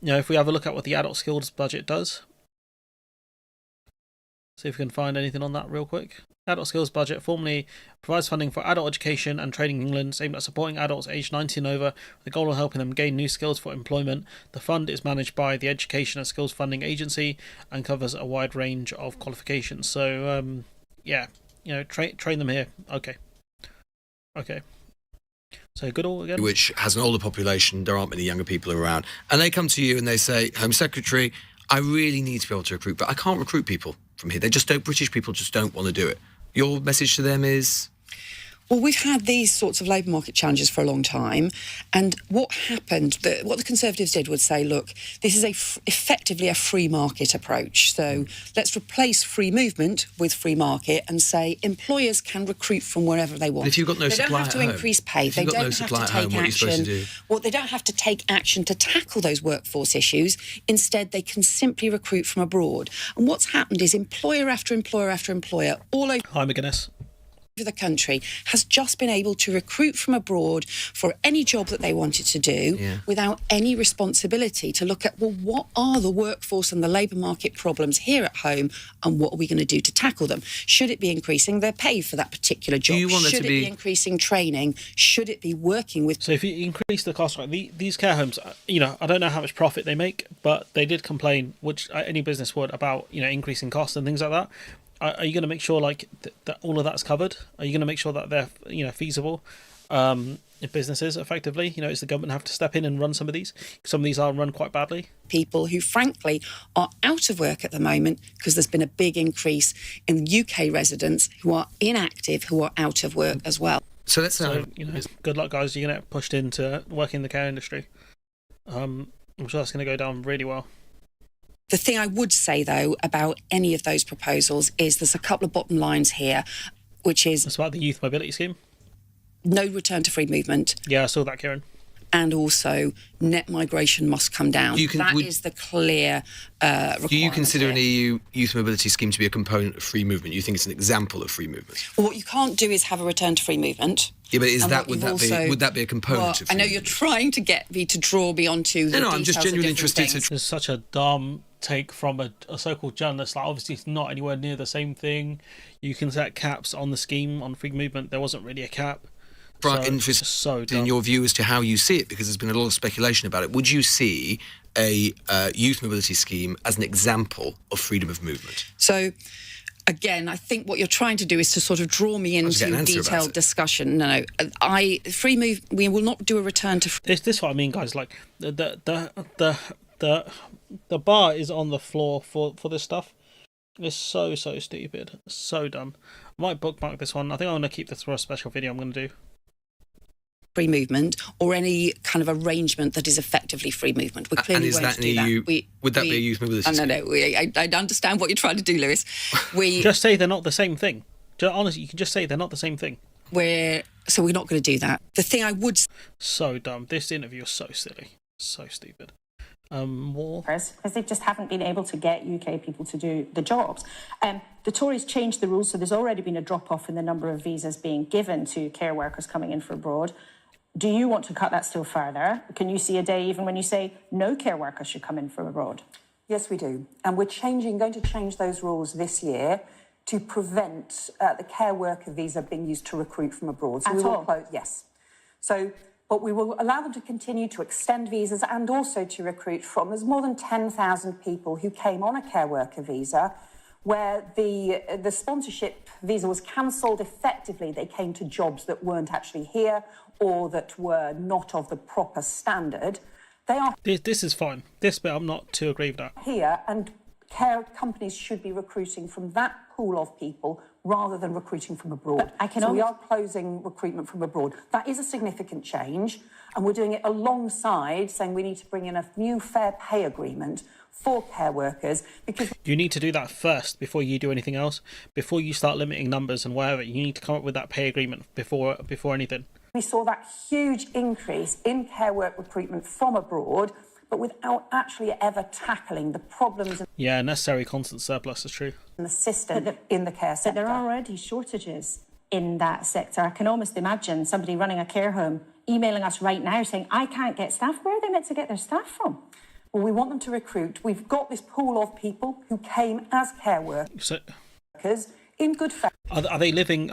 if we have a look at what the adult skills budget does, see if we can find anything on that real quick. Adult skills budget formally provides funding for adult education and training in England, aimed at supporting adults aged 90 and over, with the goal of helping them gain new skills for employment. The fund is managed by the Education and Skills Funding Agency and covers a wide range of qualifications. So, train them here. Okay. So Goodall again? Which has an older population, there aren't many younger people around. And they come to you and they say, Home Secretary, I really need to be able to recruit, but I can't recruit people from here. British people just don't want to do it. Your message to them is? Well, we've had these sorts of labour market challenges for a long time, and what happened, what the Conservatives did was say, look, this is effectively a free market approach, so let's replace free movement with free market and say employers can recruit from wherever they want. But if you've got no they supply don't have to at home, increase pay, they don't have to take action. Well, they don't have to take action to tackle those workforce issues. Instead, they can simply recruit from abroad. And what's happened is employer after employer after employer all over... Hi, McGuinness. The country has just been able to recruit from abroad for any job that they wanted to do without any responsibility to look at, well, what are the workforce and the labour market problems here at home and what are we going to do to tackle them? Should it be increasing their pay for that particular job? Should it be increasing training? Should it be working with... So if you increase the cost, right, these care homes, I don't know how much profit they make, but they did complain, which any business would, about, increasing costs and things like that. Are you going to make sure that all of that's covered? Are you going to make sure that they're feasible businesses effectively? Does the government have to step in and run some of these? Some of these are run quite badly. People who frankly are out of work at the moment because there's been a big increase in UK residents who are inactive, who are out of work as well. So good luck, guys. You're going to get pushed into working in the care industry. I'm sure that's going to go down really well. The thing I would say, though, about any of those proposals is there's a couple of bottom lines here, which is... It's about the youth mobility scheme? No return to free movement. Yeah, I saw that, Kieran. And also, net migration must come down. That is the clear requirement. Do you consider an EU youth mobility scheme to be a component of free movement? You think it's an example of free movement? Well, what you can't do is have a return to free movement. Yeah, but would that be a component of free I know you're trying to get me to draw me onto the No, I'm just genuinely interested. It's such a dumb take from a so-called journalist. Obviously it's not anywhere near the same thing. You can set caps on the scheme on free movement. There wasn't really a cap. Interested in your view as to how you see it, because there's been a lot of speculation about it. Would you see a youth mobility scheme as an example of freedom of movement? So, again, I think what you're trying to do is to sort of draw me into detailed discussion. No, we will not do a return to... This is what I mean, guys. Like, the bar is on the floor for this stuff. It's so stupid. So dumb. I might bookmark this one. I think I'm going to keep this for a special video I'm going to do. Free movement or any kind of arrangement that is effectively free movement. We clearly won't do that. Would that be a youth mobility scheme? No. I understand what you're trying to do, Lewis. Just say they're not the same thing. Honestly, you can just say they're not the same thing. We're not going to do that. The thing I would... So dumb. This interview is so silly. So stupid. More? Because they just haven't been able to get UK people to do the jobs. The Tories changed the rules, so there's already been a drop-off in the number of visas being given to care workers coming in from abroad. Do you want to cut that still further? Can you see a day even when you say no care workers should come in from abroad? Yes, we do. And we're going to change those rules this year to prevent the care worker visa being used to recruit from abroad. So yes. But we will allow them to continue to extend visas and also to recruit from. There's more than 10,000 people who came on a care worker visa where the sponsorship visa was cancelled. Effectively, they came to jobs that weren't actually here or that were not of the proper standard. They are... This is fine. This bit I'm not too aggrieved at. Here, and care companies should be recruiting from that pool of people rather than recruiting from abroad. We are closing recruitment from abroad. That is a significant change, and we're doing it alongside saying we need to bring in a new fair pay agreement for care workers, because... You need to do that first before you do anything else. Before you start limiting numbers and whatever, you need to come up with that pay agreement before anything. We saw that huge increase in care work recruitment from abroad, but without actually ever tackling the problems... Yeah, necessary constant surplus is true. ...in the system, in the care sector. But there are already shortages in that sector. I can almost imagine somebody running a care home emailing us right now saying, I can't get staff. Where are they meant to get their staff from? Well, we want them to recruit. We've got this pool of people who came as care workers in good faith. Are they living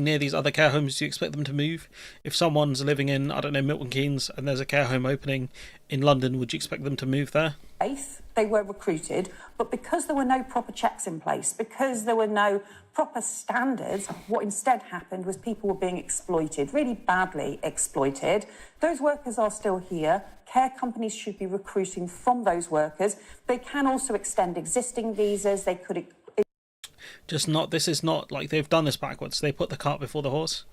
near these other care homes? Do you expect them to move? If someone's living in, I don't know, Milton Keynes, and there's a care home opening in London, would you expect them to move there? They were recruited, but because there were no proper checks in place, because there were no proper standards, what instead happened was people were being exploited, really badly exploited. Those workers are still here. Care companies should be recruiting from those workers. They can also extend existing visas. They could... This is not like they've done this backwards. They put the cart before the horse.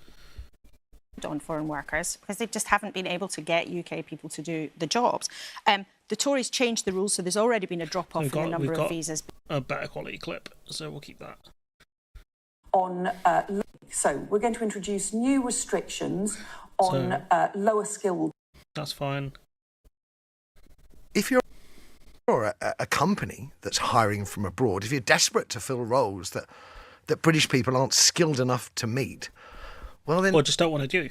On foreign workers because they just haven't been able to get UK people to do the jobs. The Tories changed the rules, so there's already been a drop-off in the number of visas. A better quality clip, so we'll keep that. So we're going to introduce new restrictions on lower skilled. That's fine. If you're a company that's hiring from abroad, if you're desperate to fill roles that British people aren't skilled enough to meet, well then... Or just don't want to do.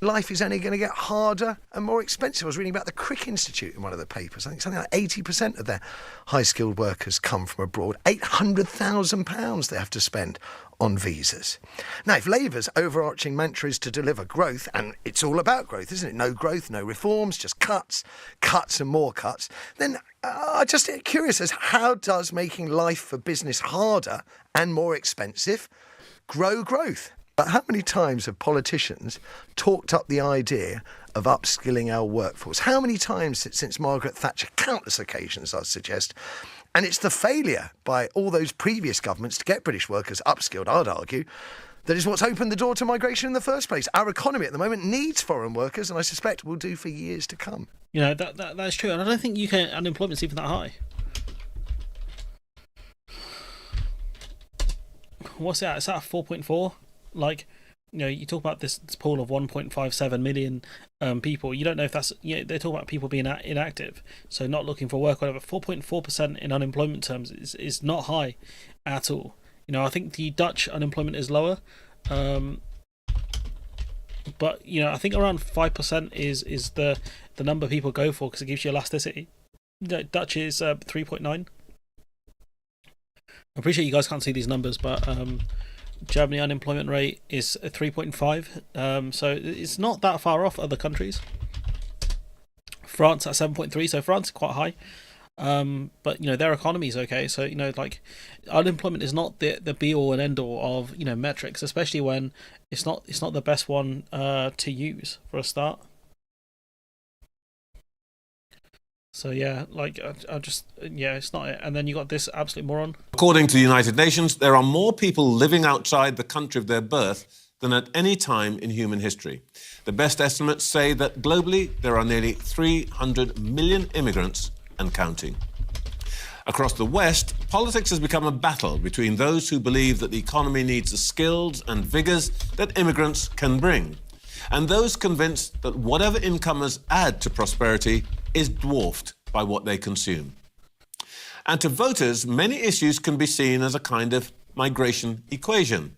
Life is only going to get harder and more expensive. I was reading about the Crick Institute in one of the papers. I think something like 80% of their high-skilled workers come from abroad. £800,000 they have to spend on visas. Now, if Labour's overarching mantra is to deliver growth, and it's all about growth, isn't it? No growth, no reforms, just cuts, cuts and more cuts, then I'm just curious as how does making life for business harder and more expensive grow growth? But how many times have politicians talked up the idea of upskilling our workforce? How many times since Margaret Thatcher? Countless occasions, I suggest. And it's the failure by all those previous governments to get British workers upskilled, I'd argue, that is what's opened the door to migration in the first place. Our economy at the moment needs foreign workers, and I suspect will do for years to come. You know, that's true. And I don't think UK unemployment's even that high. What's that? It's at 4.4. Like, you know, you talk about this pool of 1.57 million people. You don't know if that's, you know, they talk about people being inactive, so not looking for work, whatever. 4.4% in unemployment terms is not high at all. You know, I think the Dutch unemployment is lower, but you know, I think around 5% is the number people go for because it gives you elasticity. You know, Dutch is 3.9. I appreciate you guys can't see these numbers, but Germany unemployment rate is 3.5, so it's not that far off other countries. France at 7.3, so France is quite high, but you know, their economy is okay. So you know, like, unemployment is not the be all and end all of, you know, metrics, especially when it's not the best one to use for a start. So yeah, like I just, yeah, it's not it. And then you got this absolute moron. According to the United Nations, there are more people living outside the country of their birth than at any time in human history. The best estimates say that globally there are nearly 300 million immigrants and counting. Across the West, politics has become a battle between those who believe that the economy needs the skills and vigours that immigrants can bring, and those convinced that whatever incomers add to prosperity is dwarfed by what they consume. And to voters, many issues can be seen as a kind of migration equation.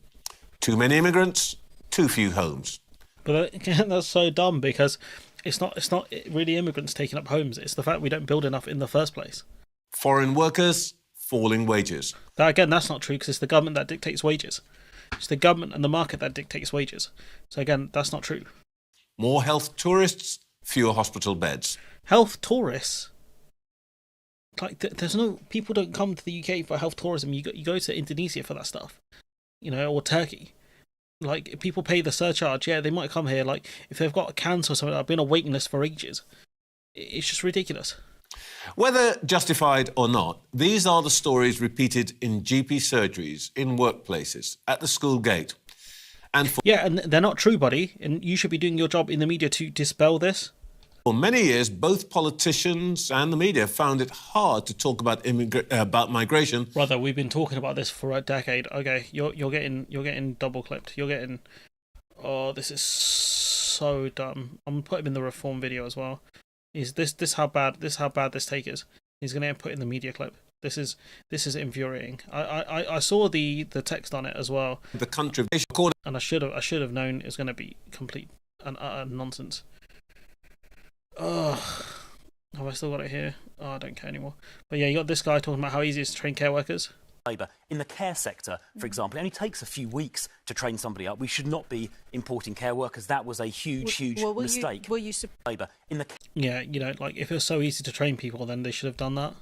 Too many immigrants, too few homes. But again, that's so dumb, because it's not really immigrants taking up homes. It's the fact we don't build enough in the first place. Foreign workers, falling wages. Again, that's not true, because it's the government that dictates wages. It's the government and the market that dictates wages. So again, that's not true. More health tourists, fewer hospital beds. Health tourists? Like, there's no... People don't come to the UK for health tourism. You go to Indonesia for that stuff. You know, or Turkey. Like, people pay the surcharge. Yeah, they might come here. Like, if they've got cancer or something, I've been on a waiting list for ages. It's just ridiculous. Whether justified or not, these are the stories repeated in GP surgeries, in workplaces, at the school gate. And they're not true, buddy. And you should be doing your job in the media to dispel this. For many years, both politicians and the media found it hard to talk about migration. Brother, we've been talking about this for a decade. Okay, you're getting double clipped. You're getting... Oh, this is so dumb. I'm gonna put him in the reform video as well. Is this how bad this take is? He's gonna put in the media clip. This is infuriating. I saw the text on it as well. The country, and I should have known it was gonna be complete and utter nonsense. Have I still got it here? Oh, I don't care anymore. But yeah, you got this guy talking about how easy it is to train care workers. Labour. In the care sector, for example, it only takes a few weeks to train somebody up. We should not be importing care workers. That was a huge mistake. Labour. In the Yeah, you know, like if it was so easy to train people, then they should have done that.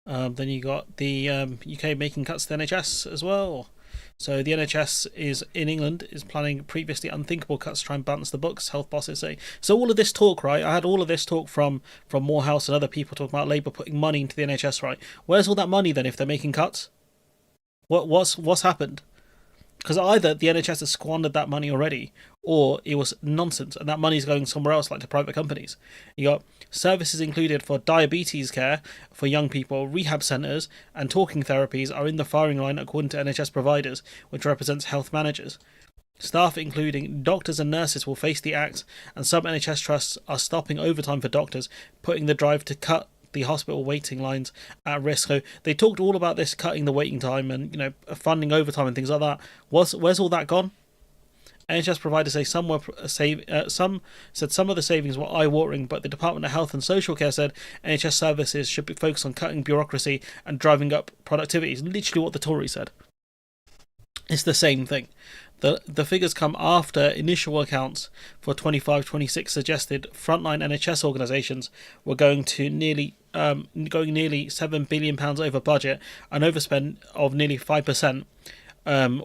Then you got the UK making cuts to the NHS as well. So the NHS in England is planning previously unthinkable cuts to try and balance the books, health bosses say. So all of this talk, right? I had all of this talk from Morehouse and other people talking about Labour putting money into the NHS, right? Where's all that money then if they're making cuts? What's happened? Because either the NHS has squandered that money already, or it was nonsense, and that money's going somewhere else, like to private companies. You got services included for diabetes care for young people, rehab centres, and talking therapies are in the firing line according to NHS providers, which represents health managers. Staff, including doctors and nurses, will face the axe, and some NHS trusts are stopping overtime for doctors, putting the drive to cut the hospital waiting lines at risk. So they talked all about this, cutting the waiting time and, you know, funding overtime and things like that. Where's all that gone? NHS providers say some said some of the savings were eye-watering, but the Department of Health and Social Care said NHS services should be focused on cutting bureaucracy and driving up productivity. It's literally what the Tories said. It's the same thing. The figures come after initial accounts for 25-26 suggested frontline NHS organisations were going nearly £7 billion over budget, an overspend of nearly 5%.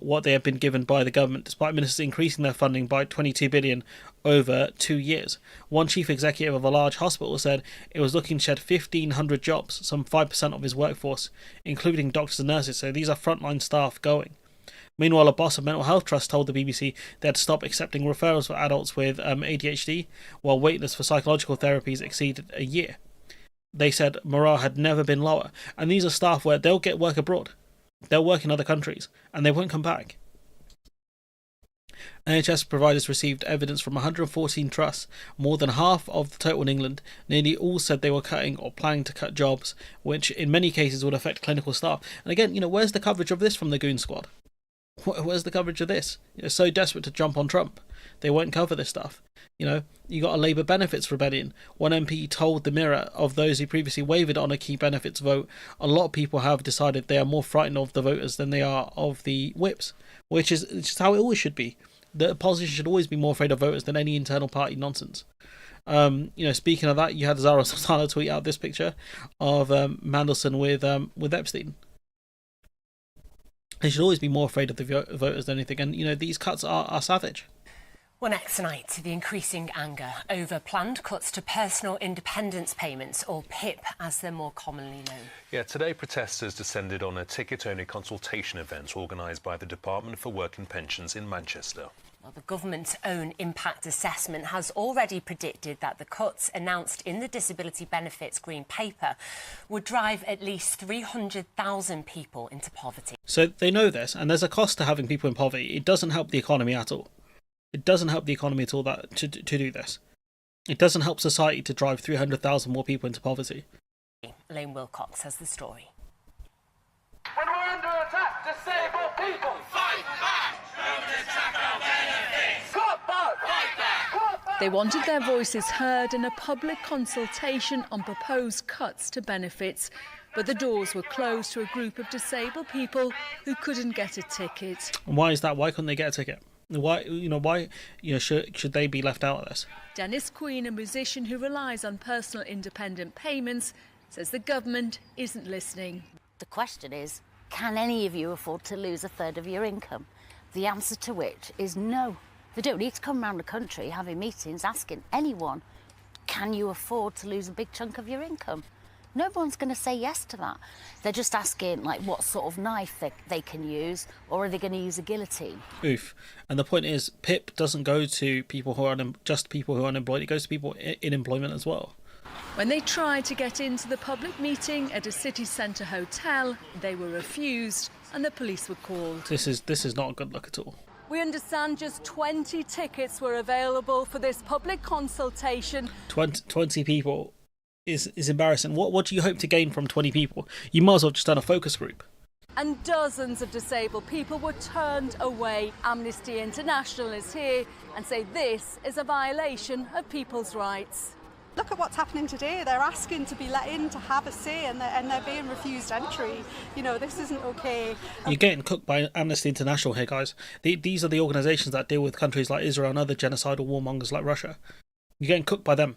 What they have been given by the government, despite ministers increasing their funding by $22 billion over 2 years. One chief executive of a large hospital said it was looking to shed 1,500 jobs, some 5% of his workforce, including doctors and nurses. So these are frontline staff going. Meanwhile, a boss of mental health trust told the BBC they had to stop accepting referrals for adults with ADHD, while wait lists for psychological therapies exceeded a year. They said morale had never been lower, and these are staff where they'll get work abroad. They'll work in other countries, and they won't come back. NHS providers received evidence from 114 trusts, more than half of the total in England. Nearly all said they were cutting or planning to cut jobs, which in many cases would affect clinical staff. And again, you know, where's the coverage of this from the Goon Squad? Where's the coverage of this? They're so desperate to jump on Trump. They won't cover this stuff. You know, you got a Labour benefits rebellion. One MP told the Mirror of those who previously wavered on a key benefits vote, a lot of people have decided they are more frightened of the voters than they are of the whips, which is just how it always should be. The opposition should always be more afraid of voters than any internal party nonsense. You know, speaking of that, you had Zara Sultana tweet out this picture of Mandelson with Epstein. They should always be more afraid of the voters than anything. And, you know, these cuts are savage. Well, next tonight, the increasing anger over planned cuts to personal independence payments, or PIP as they're more commonly known. Yeah, today protesters descended on a ticket-only consultation event organised by the Department for Work and Pensions in Manchester. Well, the government's own impact assessment has already predicted that the cuts announced in the Disability Benefits Green Paper would drive at least 300,000 people into poverty. So they know this, and there's a cost to having people in poverty. It doesn't help the economy at all. It doesn't help the economy at all to do this. It doesn't help society to drive 300,000 more people into poverty. Elaine Wilcox has the story. When we're under attack, disabled people fight back! Don't attack our benefits! Cut back! Fight back! Cut back! They wanted their voices heard in a public consultation on proposed cuts to benefits, but the doors were closed to a group of disabled people who couldn't get a ticket. And why is that? Why couldn't they get a ticket? Why should they be left out of this? Dennis Queen, a musician who relies on personal independent payments, says the government isn't listening. The question is, can any of you afford to lose a third of your income? The answer to which is no. They don't need to come around the country having meetings asking anyone, can you afford to lose a big chunk of your income? No one's going to say yes to that. They're just asking, like, what sort of knife they can use, or are they going to use a guillotine? Oof. And the point is, PIP doesn't go to people who are just people who are unemployed. It goes to people in employment as well. When they tried to get into the public meeting at a city centre hotel, they were refused and the police were called. This is not a good look at all. We understand just 20 tickets were available for this public consultation. 20 people is embarrassing. What do you hope to gain from 20 people? You might as well just done a focus group. and dozens of disabled people were turned away. Amnesty International is here and say this is a violation of people's rights. Look at what's happening today. They're asking to be let in to have a say, and they're being refused entry. You know, this isn't okay. You're getting cooked by Amnesty International here, guys. These are the organisations that deal with countries like Israel and other genocidal warmongers like Russia. You're getting cooked by them.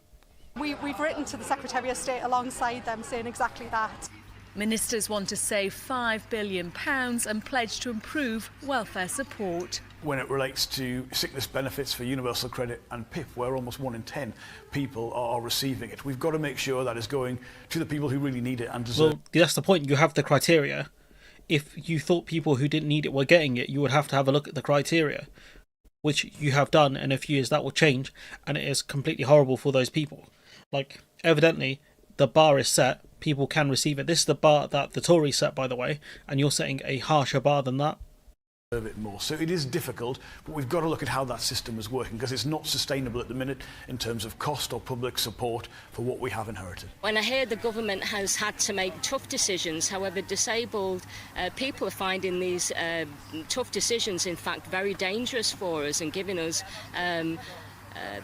We've written to the Secretary of State alongside them saying exactly that. Ministers want to save £5 billion and pledge to improve welfare support. When it relates to sickness benefits for universal credit and PIP, where almost 1 in 10 people are receiving it, we've got to make sure that is going to the people who really need it and deserve it. Well, that's the point. You have the criteria. If you thought people who didn't need it were getting it, you would have to have a look at the criteria, which you have done. In a few years, that will change, and it is completely horrible for those people. Like, evidently, the bar is set. People can receive it. This is the bar that the Tories set, by the way, and you're setting a harsher bar than that. A bit more. So it is difficult, but we've got to look at how that system is working, because it's not sustainable at the minute in terms of cost or public support for what we have inherited. When I hear the government has had to make tough decisions, however, disabled people are finding these tough decisions, in fact, very dangerous for us and giving us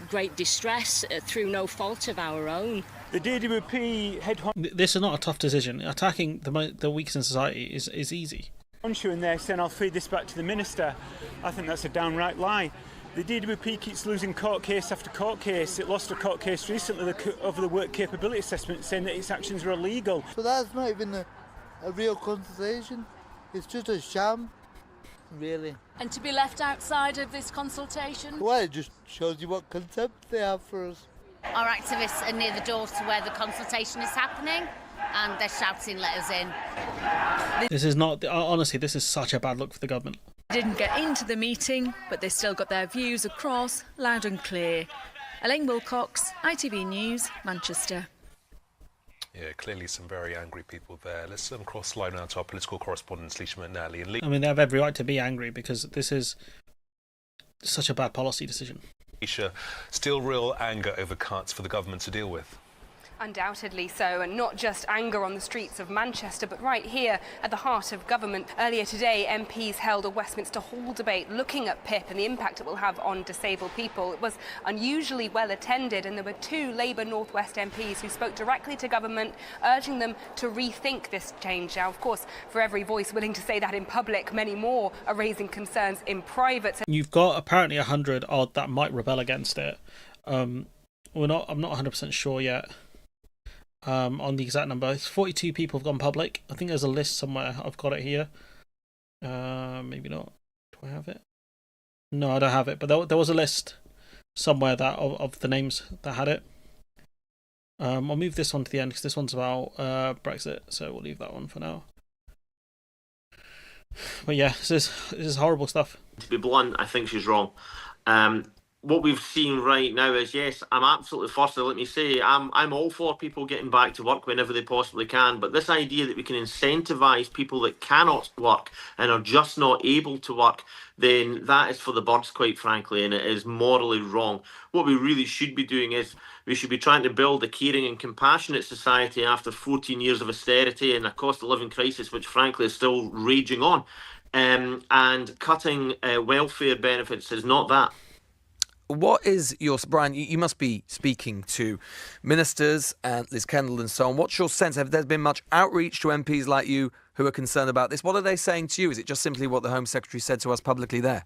great distress through no fault of our own. The DWP head This is not a tough decision. Attacking the weakest in society is easy. honcho in there saying I'll feed this back to the minister. I think that's a downright lie. The DWP keeps losing court case after court case. It lost a court case recently over the work capability assessment, saying that its actions were illegal. So that's not even a real consultation. It's just a sham, really. And to be left outside of this consultation? Well, it just shows you what contempt they have for us. Our activists are near the door to where the consultation is happening, and they're shouting, "Let us in." This is not, honestly, this is such a bad look for the government. They didn't get into the meeting, but they still got their views across loud and clear. Elaine Wilcox, ITV News, Manchester. Yeah, clearly some very angry people there. Let's cross line now to our political correspondents, Leisha McNally and Lee. I mean, they have every right to be angry because this is such a bad policy decision. Leisha, still real anger over cuts for the government to deal with. Undoubtedly so, and not just anger on the streets of Manchester, but right here at the heart of government. Earlier today, MPs held a Westminster Hall debate looking at PIP and the impact it will have on disabled people. It was unusually well attended, and there were 2 Labour North West MPs who spoke directly to government, urging them to rethink this change. Now, of course, for every voice willing to say that in public, many more are raising concerns in private. You've got apparently 100 odd that might rebel against it. I'm not 100% sure yet. On the exact number. 42 people have gone public. I think there's a list somewhere. I've got it here. Maybe not. Do I have it? No, I don't have it. But there was a list somewhere that of the names that had it. I'll move this one to the end because this one's about Brexit, so we'll leave that one for now. But yeah, this is horrible stuff. To be blunt, I think she's wrong. What we've seen right now is, yes, I'm absolutely, firstly, let me say, I'm all for people getting back to work whenever they possibly can, but this idea that we can incentivise people that cannot work and are just not able to work, then that is for the birds, quite frankly, and it is morally wrong. What we really should be doing is we should be trying to build a caring and compassionate society after 14 years of austerity and a cost of living crisis, which frankly is still raging on. And cutting welfare benefits is not that. What is your... Brian, you must be speaking to ministers and Liz Kendall and so on. What's your sense? Have there been much outreach to MPs like you who are concerned about this? What are they saying to you? Is it just simply what the Home Secretary said to us publicly there?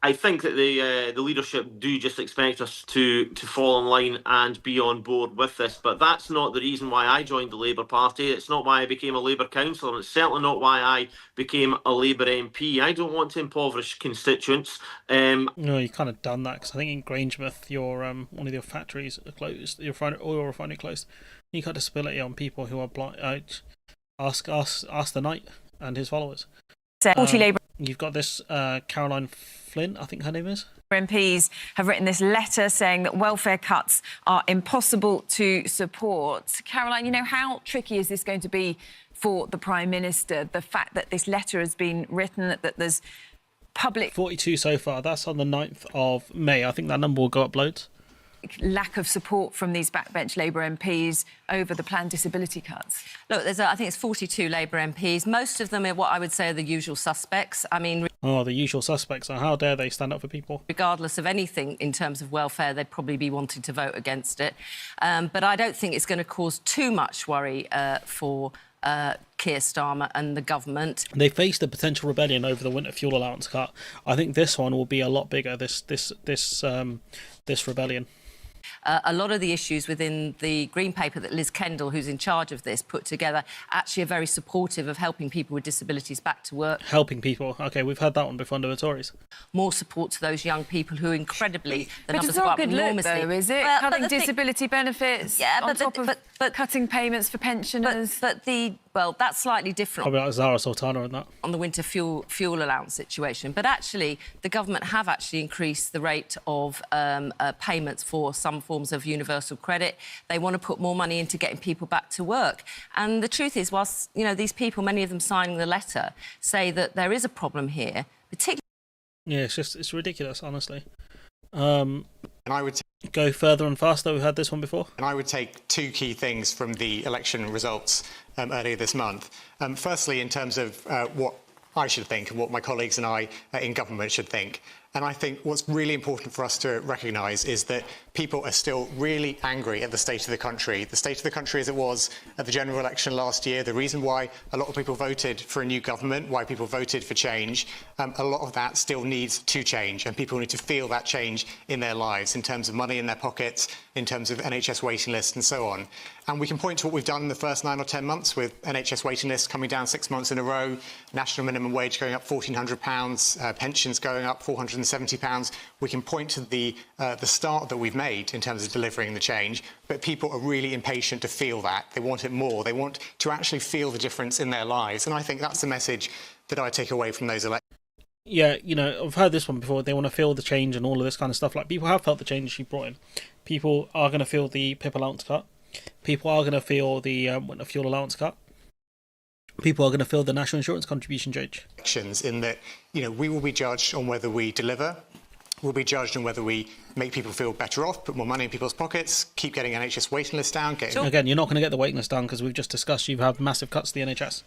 I think that the leadership do just expect us to fall in line and be on board with this, but that's not the reason why I joined the Labour Party. It's not why I became a Labour councillor, and it's certainly not why I became a Labour MP. I don't want to impoverish constituents. No, you kind of done that, because I think in Grangemouth, one of your factories are closed, your oil refinery closed. You got disability on people who are blind. Ask the Knight and his followers. 40 Labour. You've got this Caroline Flint, I think her name is. MPs have written this letter saying that welfare cuts are impossible to support. Caroline, how tricky is this going to be for the Prime Minister? The fact that this letter has been written, that there's public... 42 so far. That's on the 9th of May. I think that number will go up loads. lack of support from these backbench Labour MPs over the planned disability cuts? Look, I think it's 42 Labour MPs. Most of them are what I would say are the usual suspects. I mean... Oh, the usual suspects. How dare they stand up for people? Regardless of anything in terms of welfare, they'd probably be wanting to vote against it. But I don't think it's going to cause too much worry for Keir Starmer and the government. They faced a potential rebellion over the winter fuel allowance cut. I think this one will be a lot bigger, this rebellion. A lot of the issues within the Green Paper that Liz Kendall, who's in charge of this, put together, actually are very supportive of helping people with disabilities back to work. Helping people. OK, we've had that one before under the Tories. More support to those young people who incredibly... The numbers go up enormously. Look, though, is it? Well, cutting disability benefits on top of cutting payments for pensioners? Well, that's slightly different. Probably like Zara Sultana on that. On the winter fuel allowance situation. But actually, the government have actually increased the rate of payments for some forms of universal credit. They want to put more money into getting people back to work. And the truth is, whilst, these people, many of them signing the letter, say that there is a problem here, particularly... Yeah, it's ridiculous, honestly. And I would go further and faster. We've had this one before. And I would take two key things from the election results earlier this month. Firstly, in terms of what I should think and what my colleagues and I in government should think. And I think what's really important for us to recognise is that people are still really angry at the state of the country. The state of the country as it was at the general election last year, the reason why a lot of people voted for a new government, why people voted for change, a lot of that still needs to change, and people need to feel that change in their lives in terms of money in their pockets, in terms of NHS waiting lists and so on. And we can point to what we've done in the first 9 or 10 months with NHS waiting lists coming down 6 months in a row, national minimum wage going up £1,400, pensions going up £470. We can point to the start that we've made in terms of delivering the change, but people are really impatient to feel that. They want it more. They want to actually feel the difference in their lives. And I think that's the message that I take away from those elections. Yeah, I've heard this one before. They want to feel the change and all of this kind of stuff. Like, people have felt the change she brought in. People are going to feel the PIP allowance cut. People are going to feel the winter fuel allowance cut. People are going to feel the national insurance contribution change. In that, we will be judged on whether we deliver. We'll be judged on whether we make people feel better off, put more money in people's pockets, keep getting NHS waiting lists down. Again, you're not going to get the waiting list down because we've just discussed you've had massive cuts to the NHS.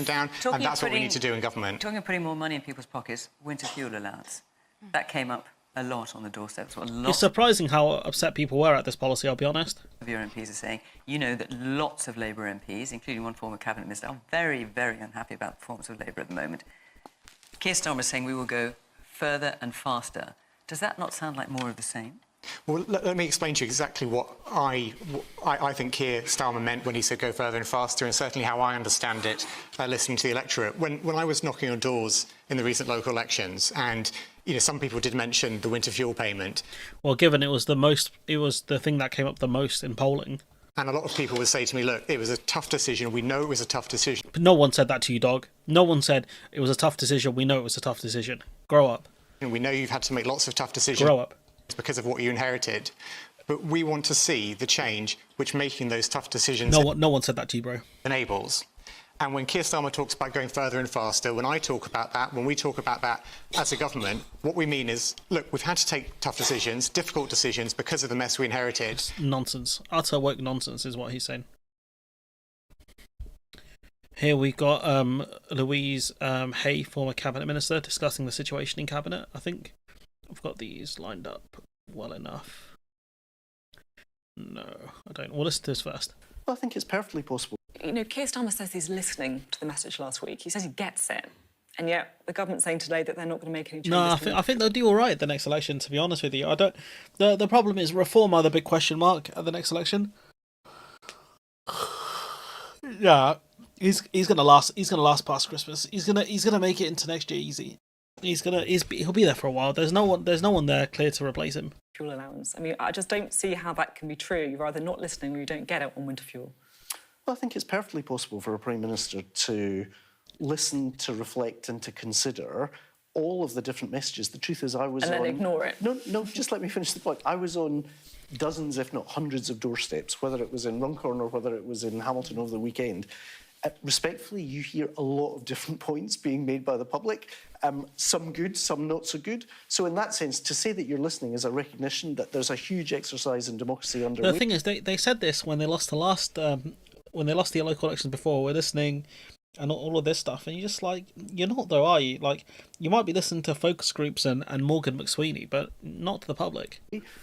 Down, and that's what we need to do in government. Talking of putting more money in people's pockets, winter fuel allowance, that came up a lot on the doorsteps. It's surprising how upset people were at this policy, I'll be honest. Your MPs are saying, that lots of Labour MPs, including one former cabinet minister, are very, very unhappy about the performance of Labour at the moment. Keir Starmer is saying we will go further and faster. Does that not sound like more of the same? Well, let me explain to you exactly what I think Keir Starmer meant when he said go further and faster, and certainly how I understand it listening to the electorate. When I was knocking on doors in the recent local elections, and some people did mention the winter fuel payment. Well, given it was the thing that came up the most in polling. And a lot of people would say to me, look, it was a tough decision. We know it was a tough decision. But no one said that to you, dog. No one said it was a tough decision. We know it was a tough decision. Grow up. And we know you've had to make lots of tough decisions. Grow up. Because of what you inherited. But we want to see the change which making those tough decisions... No one said that to you, bro. ...enables. And when Keir Starmer talks about going further and faster, when I talk about that, when we talk about that as a government, what we mean is, look, we've had to take tough decisions, difficult decisions, because of the mess we inherited. It's nonsense. Utter woke nonsense is what he's saying. Here we've got Louise Hay, former cabinet minister, discussing the situation in cabinet. I think I've got these lined up well enough. No, I don't. We'll listen to this first. Well, I think it's perfectly possible. Keir Starmer says he's listening to the message last week. He says he gets it. And yet the government's saying today that they're not going to make any changes. No, I think they'll do all right at the next election, to be honest with you. The problem is reform are the big question mark at the next election. Yeah, he's gonna last past Christmas. He's gonna make it into next year easy. He'll be there for a while. There's no one there clear to replace him. Fuel allowance. I mean, I just don't see how that can be true. You're either not listening or you don't get it on winter fuel. Well, I think it's perfectly possible for a Prime Minister to listen, to reflect and to consider all of the different messages. The truth is And then ignore it. No, just let me finish the point. I was on dozens, if not hundreds of doorsteps, whether it was in Runcorn or whether it was in Hamilton over the weekend. Respectfully, you hear a lot of different points being made by the public, some good, some not so good. So in that sense, to say that you're listening is a recognition that there's a huge exercise in democracy underway. The thing is, they said this when they lost the last when they lost the local elections before. We're listening and all of this stuff, and you're just like, you're not though, are you? Like, you might be listening to focus groups and Morgan McSweeney, but not to the public.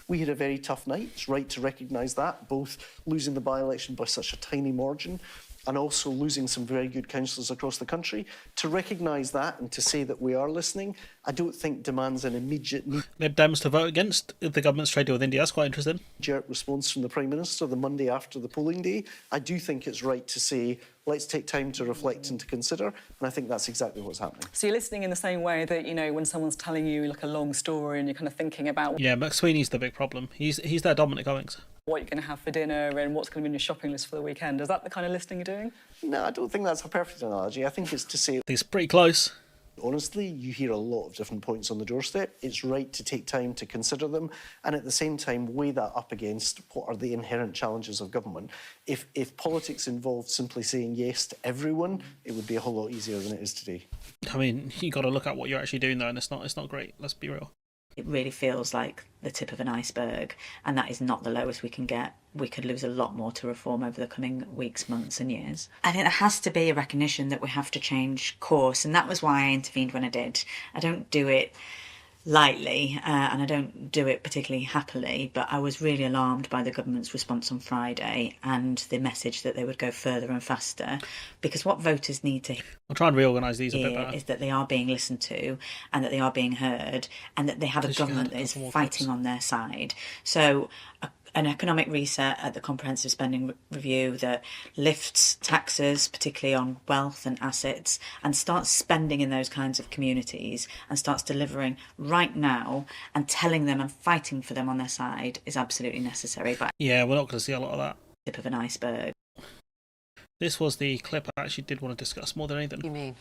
We had a very tough night. It's right to recognise that, both losing the by-election by such a tiny margin and also losing some very good councillors across the country. To recognise that and to say that we are listening, I don't think demands an immediate Lib Dems to vote against the government's trade deal with India. That's quite interesting. Response from the Prime Minister the Monday after the polling day. I do think it's right to say, let's take time to reflect and to consider, and I think that's exactly what's happening. So you're listening in the same way that, you know, when someone's telling you like a long story and you're kind of thinking about... Yeah, McSweeney's the big problem. He's their Dominic Cummings. What you're going to have for dinner and what's going to be in your shopping list for the weekend. Is that the kind of listening you're doing? No, I don't think that's a perfect analogy. I think it's to say... It's pretty close. Honestly, you hear a lot of different points on the doorstep. It's right to take time to consider them and at the same time weigh that up against what are the inherent challenges of government. If politics involved simply saying yes to everyone, it would be a whole lot easier than it is today. I mean, you got to look at what you're actually doing though, and it's not great. Let's be real. It really feels like the tip of an iceberg, and that is not the lowest we can get. We could lose a lot more to reform over the coming weeks, months and years. I think there has to be a recognition that we have to change course, and that was why I intervened when I did. I don't do it lightly, and I don't do it particularly happily, but I was really alarmed by the government's response on Friday and the message that they would go further and faster, because what voters need to I'll try and reorganise these a bit better. Is that they are being listened to and that they are being heard and that they have a government that is fighting on their side. So an economic reset at the comprehensive spending review that lifts taxes, particularly on wealth and assets, and starts spending in those kinds of communities and starts delivering right now and telling them and fighting for them on their side is absolutely necessary. But yeah, we're not going to see a lot of that. Tip of an iceberg. This was the clip I actually did want to discuss more than anything. You mean?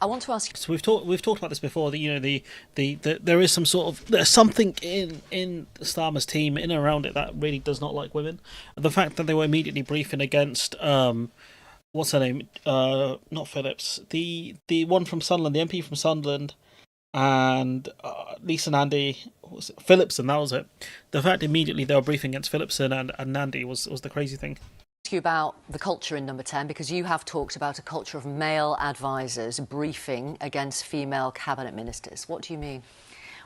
I want to ask you. So we've talked about this before. That, you know, the there is some sort of, there's something in Starmer's team in and around it that really does not like women. The fact that they were immediately briefing against what's her name? Not Phillips. The one from Sunderland, the MP from Sunderland, and Lisa Nandy. What was it? Phillipson. That was it. The fact immediately they were briefing against Phillipson and Nandy was the crazy thing. You about the culture in Number 10, because you have talked about a culture of male advisors briefing against female cabinet ministers. What do you mean?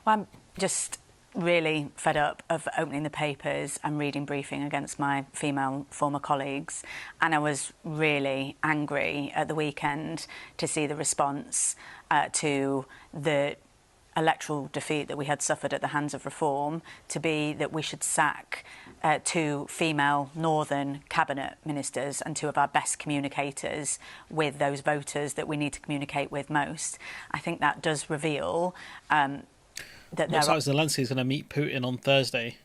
Well, I'm just really fed up of opening the papers and reading briefing against my female former colleagues, and I was really angry at the weekend to see the response to the electoral defeat that we had suffered at the hands of Reform to be that we should sack two female Northern cabinet ministers and two of our best communicators with those voters that we need to communicate with most. I think that does reveal that looks like Zelensky is going to meet Putin on Thursday.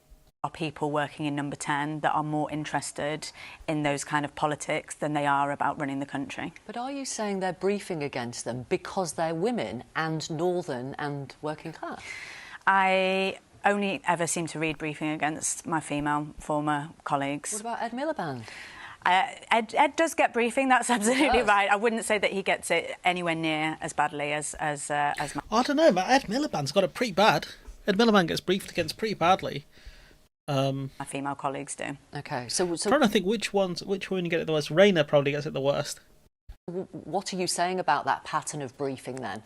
Are people working in Number 10 that are more interested in those kind of politics than they are about running the country. But are you saying they're briefing against them because they're women and Northern and working class? I only ever seem to read briefing against my female former colleagues. What about Ed Miliband? Ed does get briefing, that's absolutely right. I wouldn't say that he gets it anywhere near as badly as my... I don't know, but Ed Miliband's got it pretty bad. Ed Miliband gets briefed against pretty badly. My female colleagues do. Okay, so I'm trying to think which one get it the worst. Raina probably gets it the worst. What are you saying about that pattern of briefing then?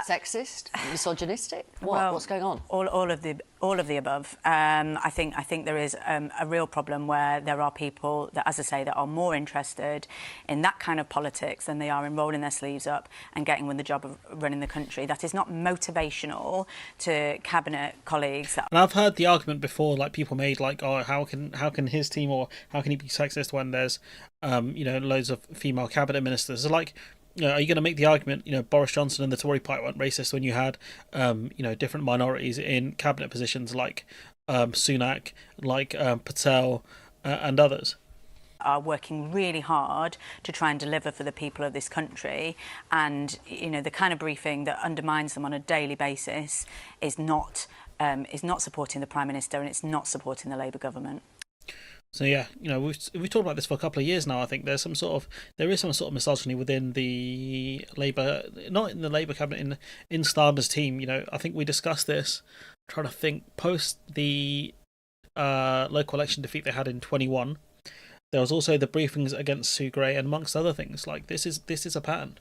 Sexist, misogynistic? What's going on? All of the above. I think there is a real problem where there are people that, as I say, that are more interested in that kind of politics than they are in rolling their sleeves up and getting on the job of running the country. That is not motivational to cabinet colleagues. And I've heard the argument before, like people made, like, oh, how can his team, or how can he be sexist when there's loads of female cabinet ministers? So, like, are you going to make the argument, Boris Johnson and the Tory party weren't racist when you had, different minorities in cabinet positions like Sunak, like Patel and others? Are working really hard to try and deliver for the people of this country, and the kind of briefing that undermines them on a daily basis is not supporting the Prime Minister, and it's not supporting the Labour government. So yeah, we've talked about this for a couple of years now. I think there is some sort of misogyny within the Labour, not in the Labour cabinet, in Starmer's team. I think we discussed this, trying to think post the local election defeat they had in 21. There was also the briefings against Sue Gray, and amongst other things. Like this is a pattern.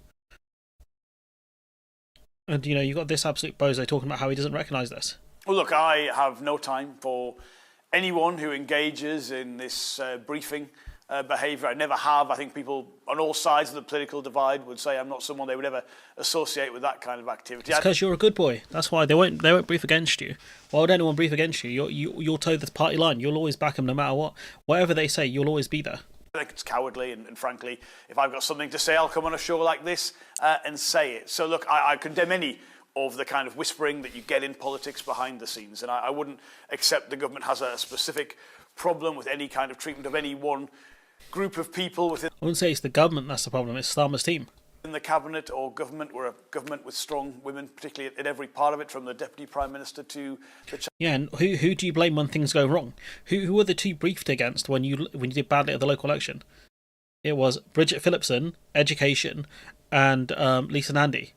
And you got this absolute bozo talking about how he doesn't recognise this. Well, look, I have no time for anyone who engages in this briefing behaviour. I never have. I think people on all sides of the political divide would say I'm not someone they would ever associate with that kind of activity. It's because you're a good boy. That's why they won't brief against you. Why would anyone brief against you? You'll toe the party line. You'll always back them no matter what. Whatever they say, you'll always be there. I think it's cowardly, and frankly, if I've got something to say, I'll come on a show like this and say it. So look, I condemn any of the kind of whispering that you get in politics behind the scenes. And I wouldn't accept the government has a specific problem with any kind of treatment of any one group of people within. I wouldn't say it's the government that's the problem, it's Starmer's team. In the cabinet or government, we're a government with strong women, particularly in every part of it, from the Deputy Prime Minister to the... Yeah, and who do you blame when things go wrong? Who were the two briefed against when you did badly at the local election? It was Bridget Phillipson, Education, and Lisa Nandy.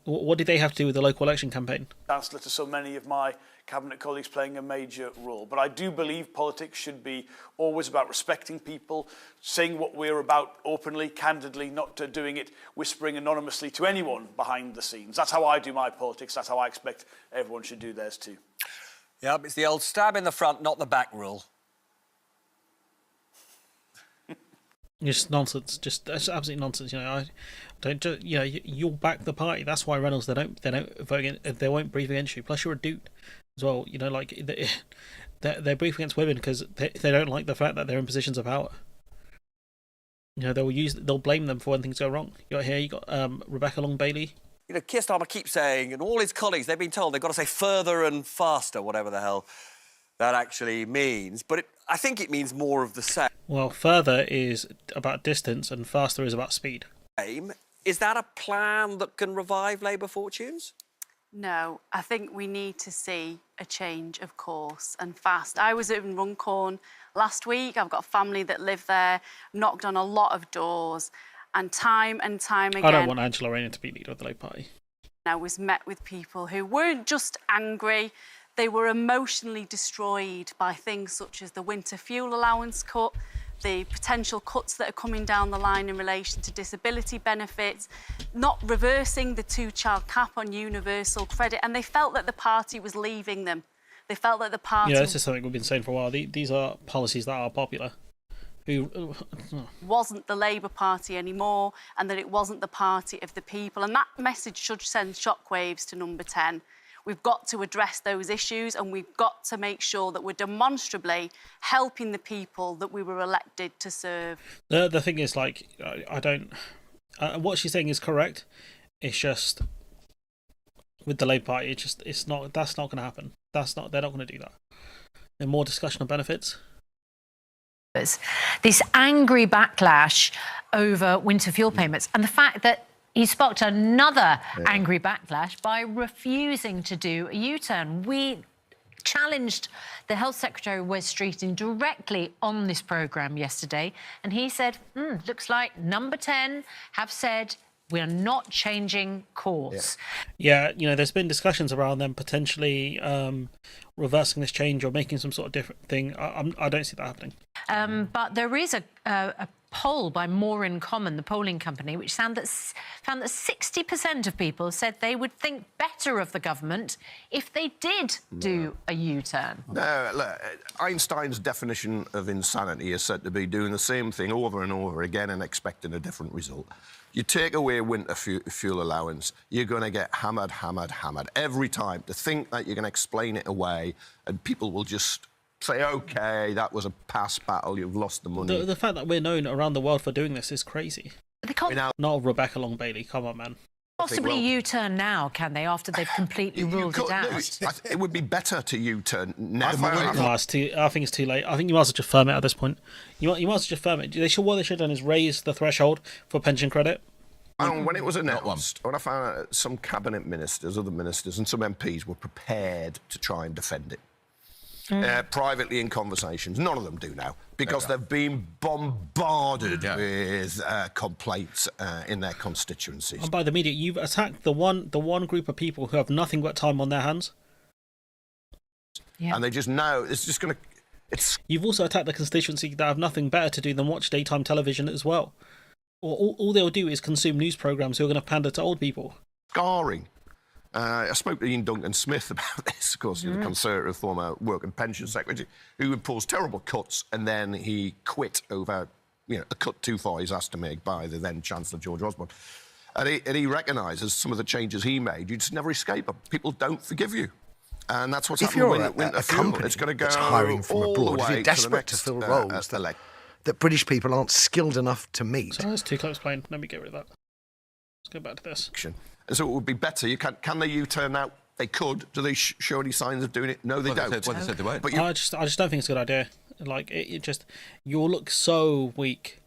What did they have to do with the local election campaign? Chancellor to so many of my cabinet colleagues playing a major role. But I do believe politics should be always about respecting people, saying what we're about openly, candidly, not doing it whispering anonymously to anyone behind the scenes. That's how I do my politics. That's how I expect everyone should do theirs too. Yeah, it's the old stab in the front, not the back rule. Just nonsense. That's absolute nonsense. I don't. You'll back the party. That's why Reynolds. They don't vote against, they won't brief against you. Plus, you're a dude as well. They're briefing against women because they don't like the fact that they're in positions of power. They'll blame them for when things go wrong. You got Rebecca Long Bailey. Keir Starmer keeps saying, and all his colleagues, they've been told they've got to say further and faster, whatever the hell that actually means. But I think it means more of the same. Well, further is about distance and faster is about speed. Is that a plan that can revive Labour fortunes? No, I think we need to see a change of course and fast. I was in Runcorn last week. I've got family that live there, knocked on a lot of doors, and time again... I don't want Angela Rayner to be leader of the Labour Party. I was met with people who weren't just angry, they were emotionally destroyed by things such as the winter fuel allowance cut, the potential cuts that are coming down the line in relation to disability benefits, not reversing the two-child cap on universal credit, and they felt that the party was leaving them. They felt that the party... Yeah, this is something we've been saying for a while. These are policies that are popular. Wasn't the Labour Party anymore, and that it wasn't the party of the people. And that message should send shockwaves to Number 10. We've got to address those issues, and we've got to make sure that we're demonstrably helping the people that we were elected to serve. The thing is, I don't... what she's saying is correct. It's just... with the Labour Party, that's not going to happen. They're not going to do that. There's more discussion on benefits. This angry backlash over winter fuel payments, and the fact that he sparked another angry backlash by refusing to do a U-turn. We challenged the Health Secretary Wes Streeting directly on this programme yesterday, and he said, looks like Number 10 have said we're not changing course. Yeah, there's been discussions around them potentially reversing this change or making some sort of different thing. I don't see that happening. But there is a poll by More in Common, the polling company, which found that 60% of people said they would think better of the government if they did do a U-turn. No, look, Einstein's definition of insanity is said to be doing the same thing over and over again and expecting a different result. You take away winter fuel allowance, you're going to get hammered every time. To think that you're going to explain it away and people will just say, OK, that was a past battle, you've lost the money. The fact that we're known around the world for doing this is crazy. They can't... Not Rebecca Long Bailey, come on, man. Possibly U-turn now, can they, after they've completely ruled it out? It would be better to U-turn now. I think it's too late. I think you might as well just firm it at this point. You might as well just firm it. What they should have done is raise the threshold for pension credit. When it was announced, when I found out some cabinet ministers, other ministers and some MPs were prepared to try and defend it. privately in conversations. None of them do now, because they've been bombarded with complaints in their constituencies. And by the media, you've attacked the one group of people who have nothing but time on their hands. Yeah. And they just know it's just going to... You've also attacked the constituency that have nothing better to do than watch daytime television as well. All they'll do is consume news programmes who are going to pander to old people. Scarring. I spoke to Ian Duncan-Smith about this, of course, the Conservative former Work and Pension Secretary, who imposed terrible cuts, and then he quit over, a cut too far he's asked to make by the then Chancellor George Osborne. And he recognises some of the changes he made. You just never escape them. People don't forgive you. And that's what's happening with a company it's going to go that's hiring from abroad. If you're desperate to fill roles that British people aren't skilled enough to meet. So that's too close playing. Let me get rid of that. Let's go back to this. And so it would be better. Can they U-turn now? They could. Do they show any signs of doing it? No, they don't. They said they won't. But I just don't think it's a good idea. Like it just, you'll look so weak.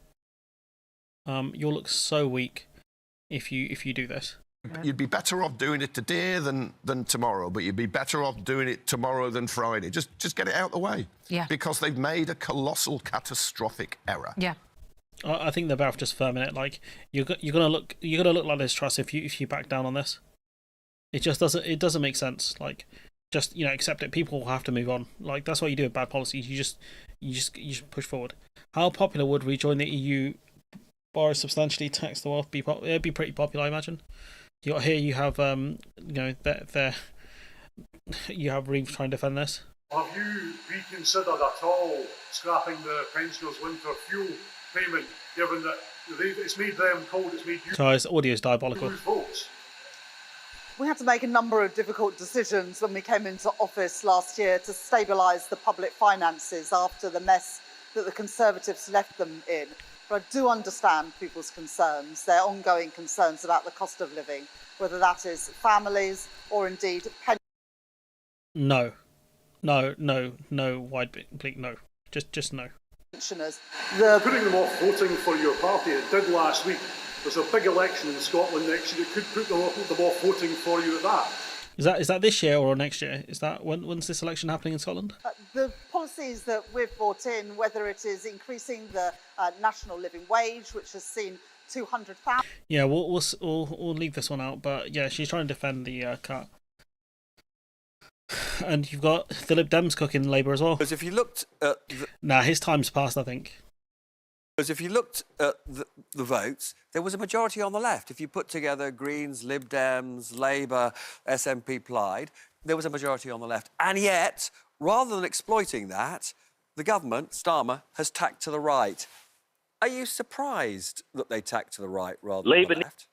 You'll look so weak if you do this. You'd be better off doing it today than tomorrow, but you'd be better off doing it tomorrow than Friday. Just get it out of the way. Yeah. Because they've made a colossal, catastrophic error. Yeah. I think they're both just firming it. Like you're gonna look like Liz Truss if you back down on this. It just doesn't make sense. Like just accept it. People will have to move on. Like that's what you do with bad policies. You just push forward. How popular would rejoin the EU? Boris substantially tax the wealth. It'd be pretty popular, I imagine. You have you have Reeve trying to defend this. Have you reconsidered at all scrapping the pensioners' winter fuel payment, given that it's made them cold, it's made you... So his audio is diabolical. We had to make a number of difficult decisions when we came into office last year to stabilise the public finances after the mess that the Conservatives left them in. But I do understand people's concerns, their ongoing concerns about the cost of living, whether that is families or indeed pensions. No, wide bleak, no. Just no. Pensioners. Putting them off voting for your party, it did last week. There's a big election in Scotland next year that could put them off voting for you at that. Is that this year or next year? Is that when's this election happening in Scotland? The policies that we've brought in, whether it is increasing the national living wage, which has seen 200,000. Yeah, we'll leave this one out. But yeah, she's trying to defend the cut. And you've got the Lib Dems cooking Labour as well. Because if you looked at... his time's passed, I think. Because if you looked at the votes, there was a majority on the left. If you put together Greens, Lib Dems, Labour, SNP Plaid, there was a majority on the left. And yet, rather than exploiting that, the government, Starmer, has tacked to the right. Are you surprised that they tacked to the right rather than the left?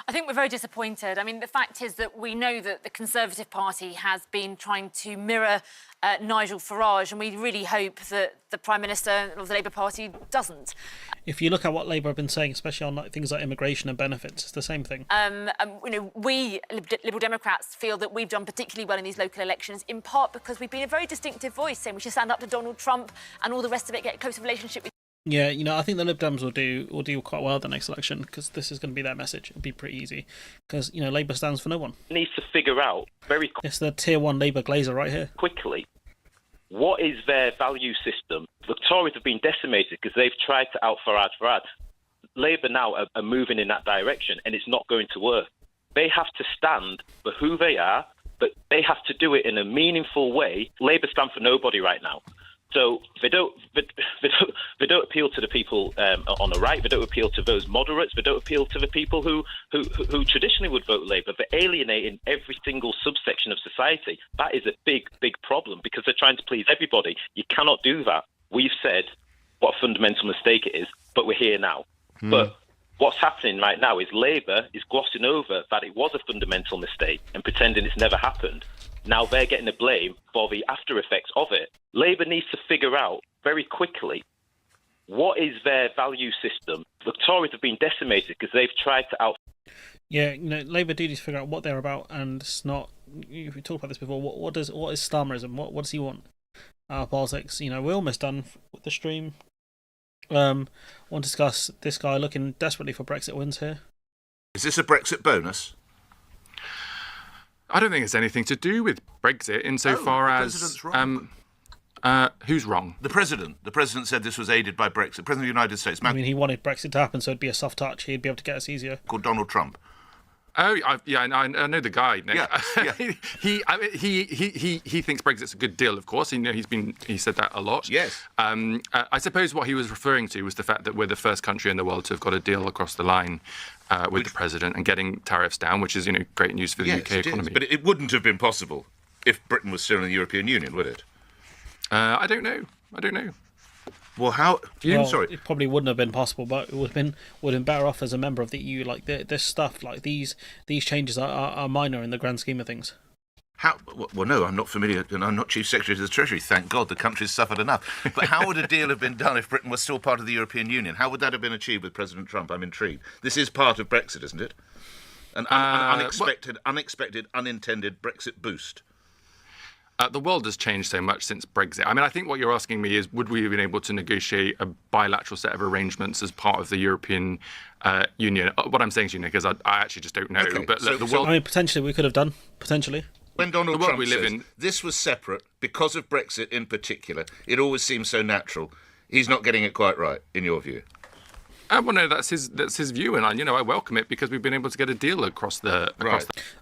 I think we're very disappointed. I mean, the fact is that we know that the Conservative Party has been trying to mirror Nigel Farage, and we really hope that the Prime Minister of the Labour Party doesn't. If you look at what Labour have been saying, especially on things like immigration and benefits, it's the same thing. We Liberal Democrats feel that we've done particularly well in these local elections, in part because we've been a very distinctive voice, saying we should stand up to Donald Trump and all the rest of it, get a closer relationship with... Yeah, I think the Lib Dems will do quite well the next election, because this is going to be their message. It'll be pretty easy, because Labour stands for no one. Needs to figure out very It's the tier 1 Labour glazer right here. Quickly, what is their value system? The Tories have been decimated because they've tried to out Farage. Labour now are moving in that direction, and it's not going to work. They have to stand for who they are, but they have to do it in a meaningful way. Labour stand for nobody right now. So they don't appeal to the people on the right. They don't appeal to those moderates. They don't appeal to the people who traditionally would vote Labour. They're alienating every single subsection of society. That is a big, big problem because they're trying to please everybody. You cannot do that. We've said what a fundamental mistake it is, but we're here now. But what's happening right now is Labour is glossing over that it was a fundamental mistake and pretending it's never happened. Now they're getting the blame for the after effects of it. Labour needs to figure out very quickly what is their value system. The Tories have been decimated because they've tried to out... Yeah, Labour do need to figure out what they're about, and it's not... We talked about this before. What is Starmerism? What does he want? Politics. We're almost done with the stream. Want to discuss this guy looking desperately for Brexit wins here. Is this a Brexit bonus? I don't think it's anything to do with Brexit insofar as Who's wrong? The president. The president said this was aided by Brexit. President of the United States. I mean, he wanted Brexit to happen, so it'd be a soft touch. He'd be able to get us easier. Called Donald Trump. Oh, I know the guy, Nick. Yeah. He thinks Brexit's a good deal, of course. He said that a lot. Yes. I suppose what he was referring to was the fact that we're the first country in the world to have got a deal across the line with the president and getting tariffs down, which is, great news for the UK economy. But it wouldn't have been possible if Britain was still in the European Union, would it? I don't know. Well, how? Sorry. It probably wouldn't have been possible, but it would have been better off as a member of the EU. Like this stuff, like these changes are minor in the grand scheme of things. How? Well, no, I'm not familiar, and I'm not Chief Secretary to the Treasury. Thank God, the country's suffered enough. But how would a deal have been done if Britain was still part of the European Union? How would that have been achieved with President Trump? I'm intrigued. This is part of Brexit, isn't it? An unexpected, unintended Brexit boost. The world has changed so much since Brexit. I mean, I think what you're asking me is, would we have been able to negotiate a bilateral set of arrangements as part of the European Union? What I'm saying to you, Nick, is I actually just don't know. Okay, but so the world... I mean, potentially we could have done. Potentially. When Donald Trump says this was separate because of Brexit in particular, it always seems so natural. He's not getting it quite right, in your view. Well, no, that's his view, and I welcome it because we've been able to get a deal across the.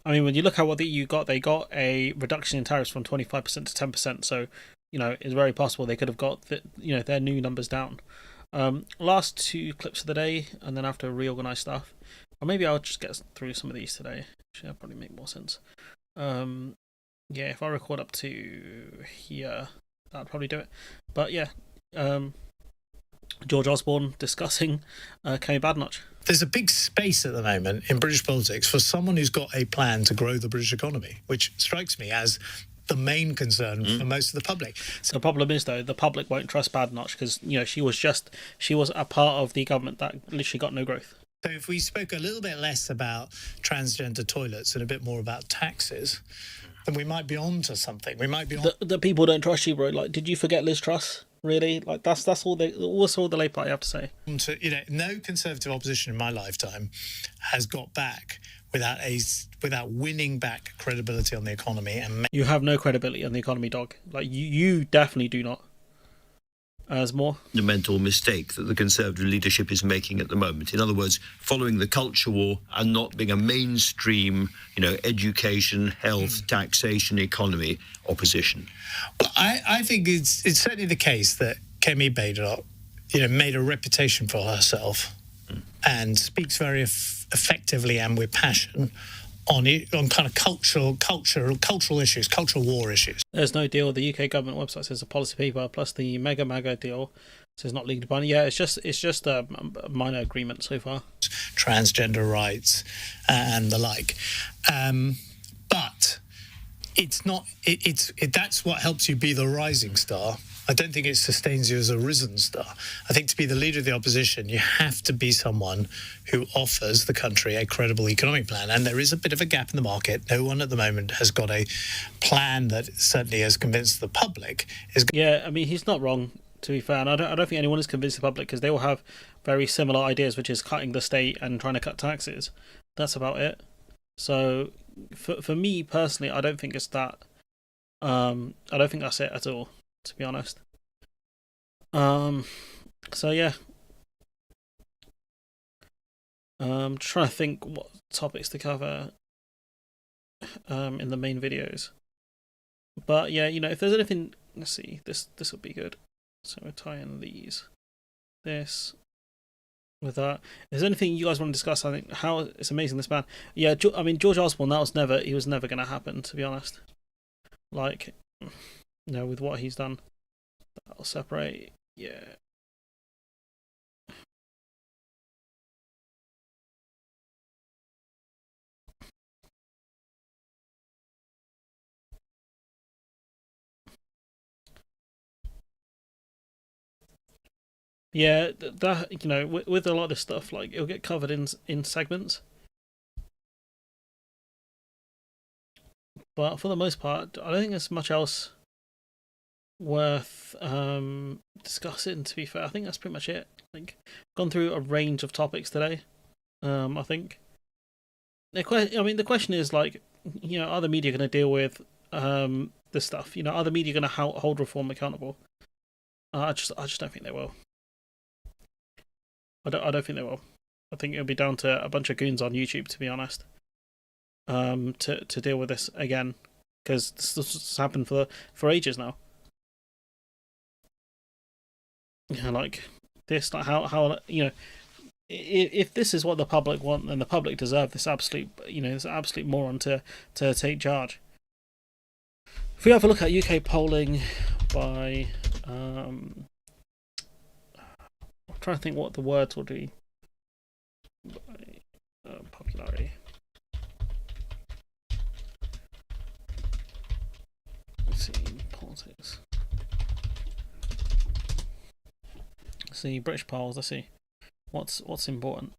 I mean, when you look at what the EU got, they got a reduction in tariffs from 25% to 10%. So, it's very possible they could have got their new numbers down. Last two clips of the day, and then after reorganise stuff, or maybe I'll just get through some of these today. Actually, that'll probably make more sense. If I record up to here, that'll probably do it. But yeah. George Osborne discussing Kemi Badenoch. There's a big space at the moment in British politics for someone who's got a plan to grow the British economy, which strikes me as the main concern for most of the public. So the problem is, though, the public won't trust Badenoch because she was a part of the government that literally got no growth. So if we spoke a little bit less about transgender toilets and a bit more about taxes, then we might be on to something. We might be on. The people don't trust you, bro. Like, did you forget Liz Truss? Really? Like, that's all the Labour Party have to say. No Conservative opposition in my lifetime has got back without winning back credibility on the economy. And you have no credibility on the economy, dog. Like, you definitely do not. As more fundamental mistake that the Conservative leadership is making at the moment. In other words, following the culture war and not being a mainstream, education, health, taxation, economy opposition. Well, I think it's certainly the case that Kemi Badenoch, made a reputation for herself and speaks very effectively and with passion on kind of cultural issues, cultural war issues. There's no deal. The UK government website says a policy paper plus the Mega MAGA deal says not legally binding. Yeah, it's just a minor agreement so far. Transgender rights and the like, but it's not. That's what helps you be the rising star. I don't think it sustains you as a risen star. I think to be the leader of the opposition, you have to be someone who offers the country a credible economic plan. And there is a bit of a gap in the market. No one at the moment has got a plan that certainly has convinced the public. Yeah, I mean, he's not wrong, to be fair. And I don't think anyone has convinced the public because they all have very similar ideas, which is cutting the state and trying to cut taxes. That's about it. So for me personally, I don't think it's that. I don't think that's it at all, to be honest. So yeah. I'm trying to think what topics to cover in the main videos. But yeah, if there's anything, let's see, this would be good. So we'll tie in this with that. If there's anything you guys want to discuss, I think how it's amazing this man. Yeah, I mean George Osborne, he was never going to happen, to be honest. Like, with what he's done, that'll separate. Yeah. Yeah, that with a lot of this stuff, like it'll get covered in segments, but for the most part, I don't think there's much else worth discussing. To be fair, I think that's pretty much it. Like, gone through a range of topics today. I think the question is like, are the media going to deal with this stuff? You know, are the media going to hold Reform accountable? I just don't think they will. I don't think they will. I think it'll be down to a bunch of goons on YouTube, to be honest, to deal with this again, because this has happened for ages now. Yeah, like this, like how you know, if this is what the public want, then the public deserve this absolute moron to take charge. If we have a look at UK polling by, I'm trying to think what the words will be. By, popularity. Let's see, politics. Let's see, British polls. Let's see what's important.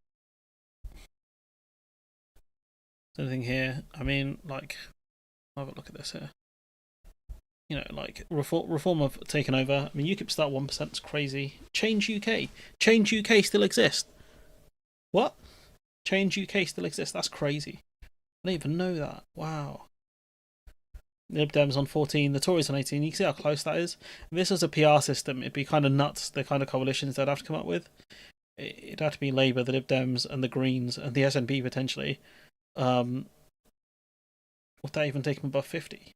Anything here? I mean, like, have a look at this here. You know, like reform have taken over. I mean, UKIP's that 1% is crazy. Change UK still exists. What? Change UK still exists. That's crazy. I don't even know that. Wow. Lib Dems on 14, the Tories on 18. You can see how close that is. If this was a PR system, it'd be kind of nuts, the kind of coalitions they'd have to come up with. It'd have to be Labour, the Lib Dems, and the Greens, and the SNP potentially. Would that even take them above 50?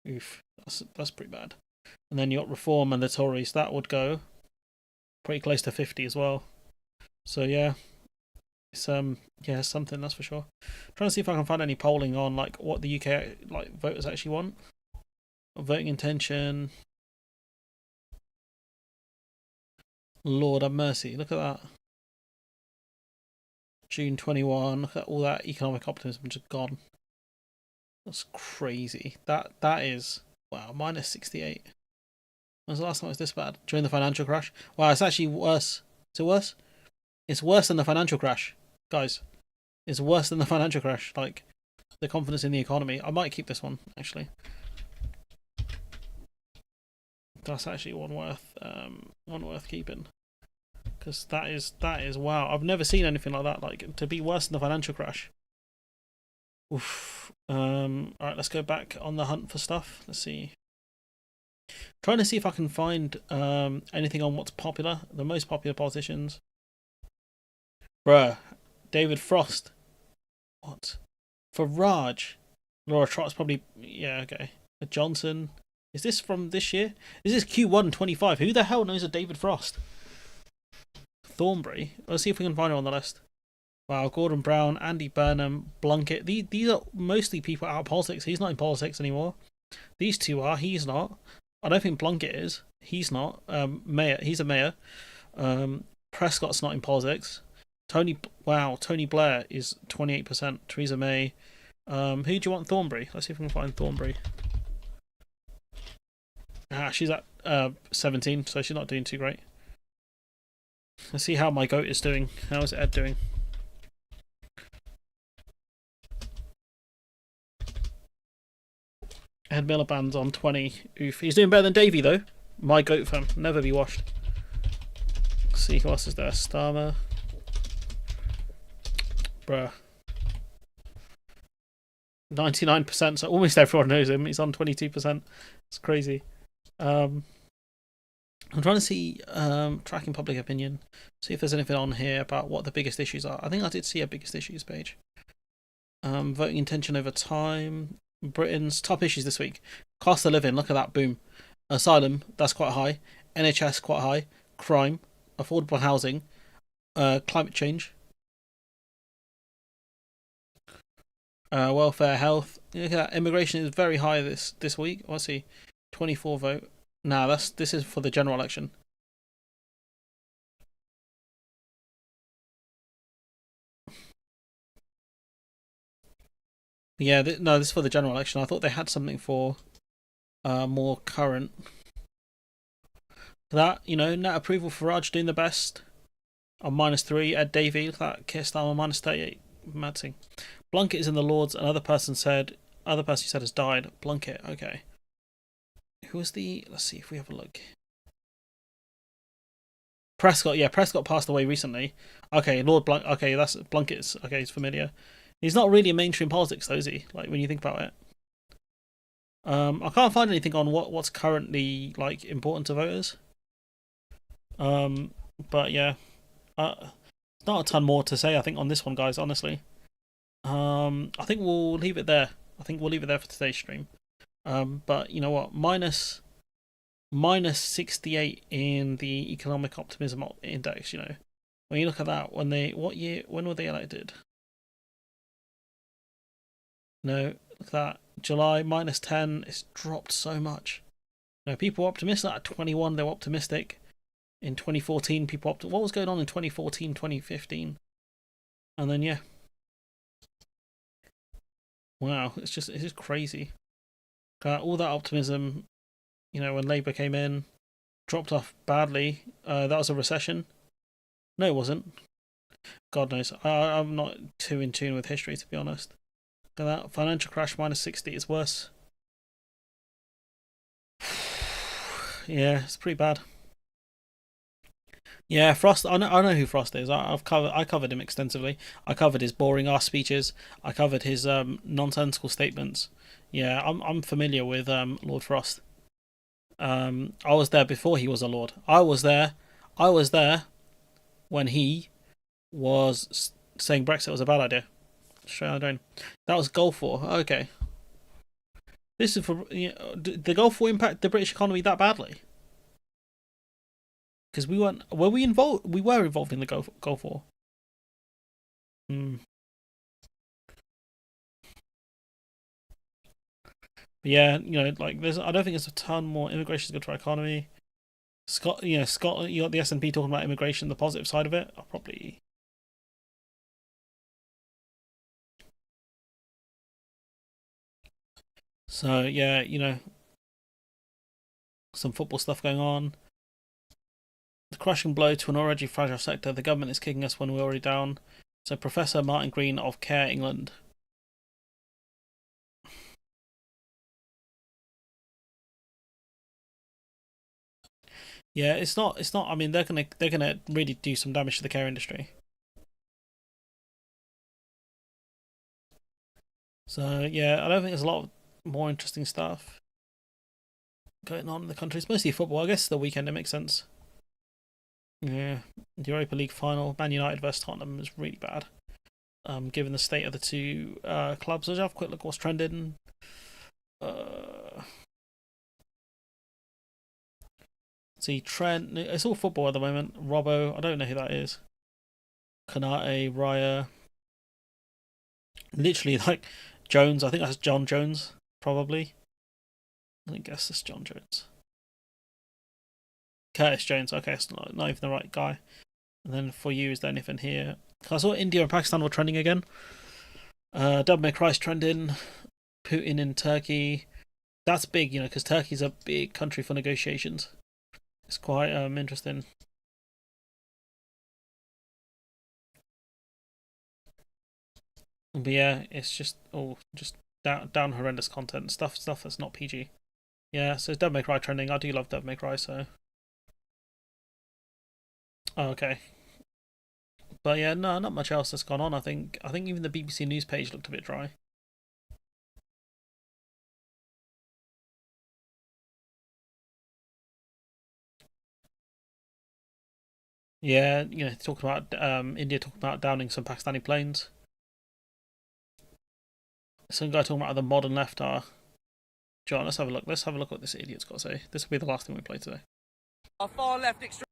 Oof, that's pretty bad. And then you got Reform and the Tories. That would go pretty close to 50 as well. So yeah, it's something, that's for sure. I'm trying to see if I can find any polling on like what the UK like voters actually want. Voting intention. Lord have mercy, look at that. June 21. Look at all that economic optimism just gone. That's crazy. That is, wow, minus 68. When was the last time it was this bad? During the financial crash? Wow, it's actually worse. Is it worse? It's worse than the financial crash, guys. It's worse than the financial crash. Like, the confidence in the economy. I might keep this one, actually. That's actually one worth keeping. Because that is wow. I've never seen anything like that. Like, to be worse than the financial crash. Oof. Alright, let's go back on the hunt for stuff. Let's see. Trying to see if I can find anything on what's popular. The most popular politicians. Bruh. David Frost. What? Farage. Laura Trott's probably, yeah, okay. Johnson. Is this from this year? Is this Q1 25? Who the hell knows a David Frost? Thornbury. Let's see if we can find her on the list. Wow, Gordon Brown, Andy Burnham, Blunkett. These are mostly people out of politics. He's not in politics anymore. These two are. He's not. I don't think Blunkett is. He's not. Mayor. He's a mayor. Prescott's not in politics. Tony Blair is 28%. Theresa May. Who do you want? Thornbury. Let's see if we can find Thornbury. She's at 17, so she's not doing too great. Let's see how my goat is doing. How is Ed doing? Ed Miliband's on 20. Oof. He's doing better than Davey, though. My goat fam. Never be washed. Let's see who else is there. Starmer. Bruh. 99%, so almost everyone knows him. He's on 22%. It's crazy. I'm trying to see, tracking public opinion, see if there's anything on here about what the biggest issues are. I think I did see a biggest issues page. Voting intention over time. Britain's top issues this week. Cost of living, look at that, boom. Asylum, that's quite high. NHS, quite high. Crime. Affordable housing. Climate change. Welfare, health. Look at that. Immigration is very high this week. Let's see. 24 vote. Nah, this is for the general election. Yeah, no, this is for the general election. I thought they had something for more current. That, you know, net approval for Farage doing the best. On -3. Ed Davey, look at that. Keir Starmer -38. Mad thing. Blunkett is in the Lords. Another person who said has died. Blunkett, okay. Who was the? Let's see if we have a look. Prescott, yeah, Prescott passed away recently. Okay, Lord Blunk. Okay, that's Blunkett's. Okay, he's familiar. He's not really in mainstream politics, though, is he? Like when you think about it. I can't find anything on what's currently like important to voters. But yeah, not a ton more to say, I think, on this one, guys. Honestly, I think we'll leave it there. I think we'll leave it there for today's stream. But you know what? Minus 68 in the economic optimism index. You know, when you look at that, when were they elected? No, look at that. July minus 10. It's dropped so much. You know, people were optimistic at 21. They were optimistic. In 2014, what was going on in 2014, 2015? And then, yeah. Wow, it's just crazy. All that optimism, you know, when Labour came in, dropped off badly. That was a recession. No, it wasn't. God knows. I'm not too in tune with history, to be honest. Look at that. Financial crash, minus 60 is worse. Yeah, it's pretty bad. Yeah, Frost. I know who Frost is. I covered him extensively. I covered his boring ass speeches. I covered his nonsensical statements. Yeah, I'm familiar with Lord Frost. I was there before he was a lord. I was there when he was saying Brexit was a bad idea. Straight out of the drain. That was Gulf War. Okay. This is for the Gulf War impact the British economy that badly. Because were we involved? We were involved in the Gulf War. But yeah, you know, like I don't think there's a ton more. Immigration is good for our economy. Scotland. You got the SNP talking about immigration, the positive side of it. I'll probably. So yeah, you know, some football stuff going on. The crushing blow to an already fragile sector. The government is kicking us when we're already down. So Professor Martin Green of Care England. Yeah, it's not. I mean, they're gonna really do some damage to the care industry. So yeah, I don't think there's a lot of more interesting stuff going on in the country. It's mostly football. I guess the weekend it makes sense. Yeah, the Europa League final, Man United versus Tottenham is really bad. Given the state of the two clubs, let's have a quick look what's trending. See, Trent. It's all football at the moment. Robbo, I don't know who that is. Kanate, Raya. Literally, like Jones. I think that's John Jones, probably. I guess it's John Jones. Curtis Jones. Okay, it's not even the right guy. And then for you, is there anything here? I saw India and Pakistan were trending again. Devil May Cry's trending. Putin in Turkey. That's big, you know, because Turkey's a big country for negotiations. It's quite interesting. But yeah, it's just down horrendous content stuff that's not PG. Yeah, so it's Devil May Cry trending. I do love Devil May Cry, so. Oh, okay. But yeah, no, not much else that's gone on. I think even the BBC News page looked a bit dry. Yeah, you know, talking about India talking about downing some Pakistani planes. Some guy talking about how the modern left are. John, let's have a look. Let's have a look what this idiot's got to say. This will be the last thing we play today. Our far left extremists.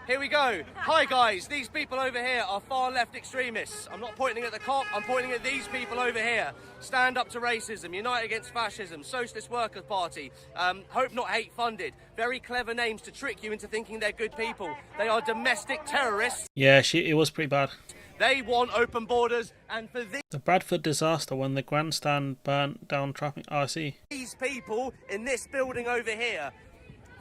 Here we go. Hi guys, these people over here are far left extremists. I'm not pointing at the cop, I'm pointing at these people over here. Stand up to racism, unite against fascism, Socialist Workers' Party, Hope Not Hate funded. Very clever names to trick you into thinking they're good people. They are domestic terrorists. Yeah, it was pretty bad. They want open borders, and for the Bradford disaster when the grandstand burnt down traffic. Oh, I see. These people in this building over here,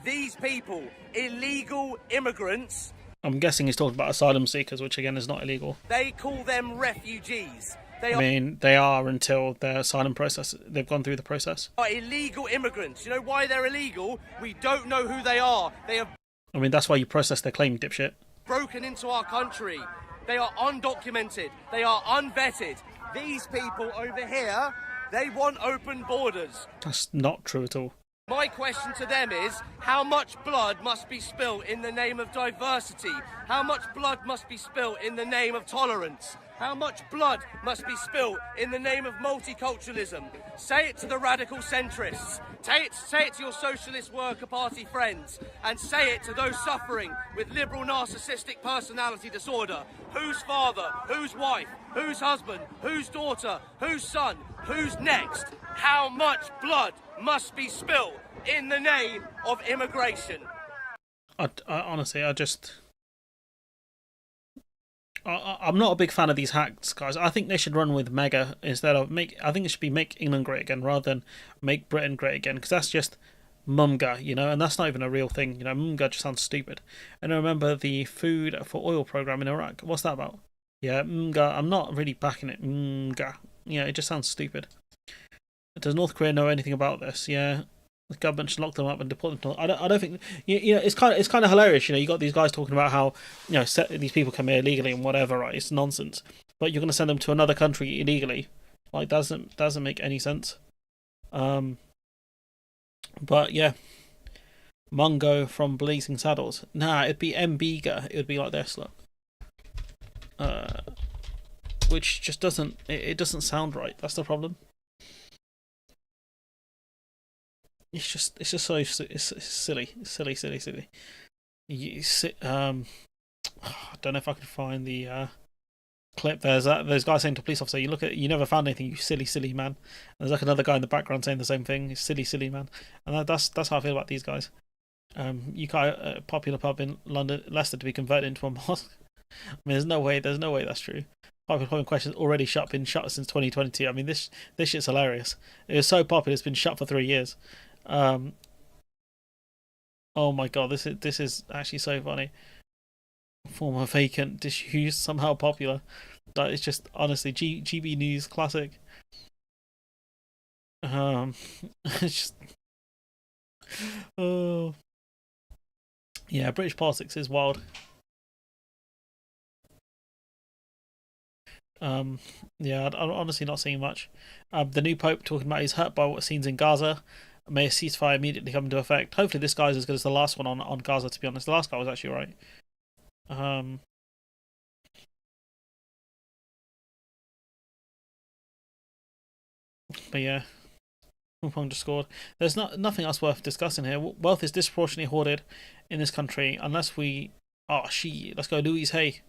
these people, illegal immigrants. I'm guessing he's talking about asylum seekers, which again is not illegal. They call them refugees. I mean, they are until their asylum process. They've gone through the process. Are illegal immigrants. You know why they're illegal? We don't know who they are. They have. I mean, that's why you process their claim, dipshit. Broken into our country. They are undocumented. They are unvetted. These people over here They want open borders. That's not true at all. My question to them is, how much blood must be spilt in the name of diversity? How much blood must be spilt in the name of tolerance? How much blood must be spilt in the name of multiculturalism? Say it to the radical centrists. Say it to your socialist worker party friends. And say it to those suffering with liberal narcissistic personality disorder. Whose father? Whose wife? Whose husband? Whose daughter? Whose son? Who's next? How much blood must be spilled in the name of immigration? Honestly, I'm not a big fan of these hacks, guys. I think they should run with mega instead of I think it should be make England great again rather than make Britain great again, because that's just mumga, you know, and that's not even a real thing. You know, mumga just sounds stupid. And I remember the food for oil program in Iraq. What's that about? Yeah, mumga. I'm not really backing it. Mumga. Yeah, it just sounds stupid. Does North Korea know anything about this? Yeah. The government should lock them up and deport them. I don't think you know. It's kind of hilarious. You know, you got these guys talking about how, you know, these people come here illegally and whatever. Right? It's nonsense. But you're going to send them to another country illegally. Like, doesn't make any sense. But yeah, Mungo from Blazing Saddles. Nah, it'd be Mbiga. It would be like this, look. Which just doesn't. It doesn't sound right. That's the problem. It's just so it's silly. I don't know if I can find the clip. There's guys saying to a police officer, "You never found anything, you silly man." And there's like another guy in the background saying the same thing, "Silly man." And that's how I feel about these guys. You got a popular pub in London, Leicester, to be converted into a mosque. I mean, there's no way that's true. Popular pub in question has already been shut since 2022. I mean, this shit's hilarious. It was so popular, it's been shut for 3 years. Oh my god, this is actually so funny. Former vacant disused, somehow popular. That is just honestly GB News classic. It's just oh yeah, British politics is wild. Yeah, I'm honestly not seeing much. The new Pope talking about he's hurt by what scenes in Gaza. May a ceasefire immediately come into effect. Hopefully this guy's as good as the last one on Gaza, to be honest. The last guy was actually right. But yeah, Pong just scored. There's nothing else worth discussing here. Wealth is disproportionately hoarded in this country unless we... let's go Louise Hay.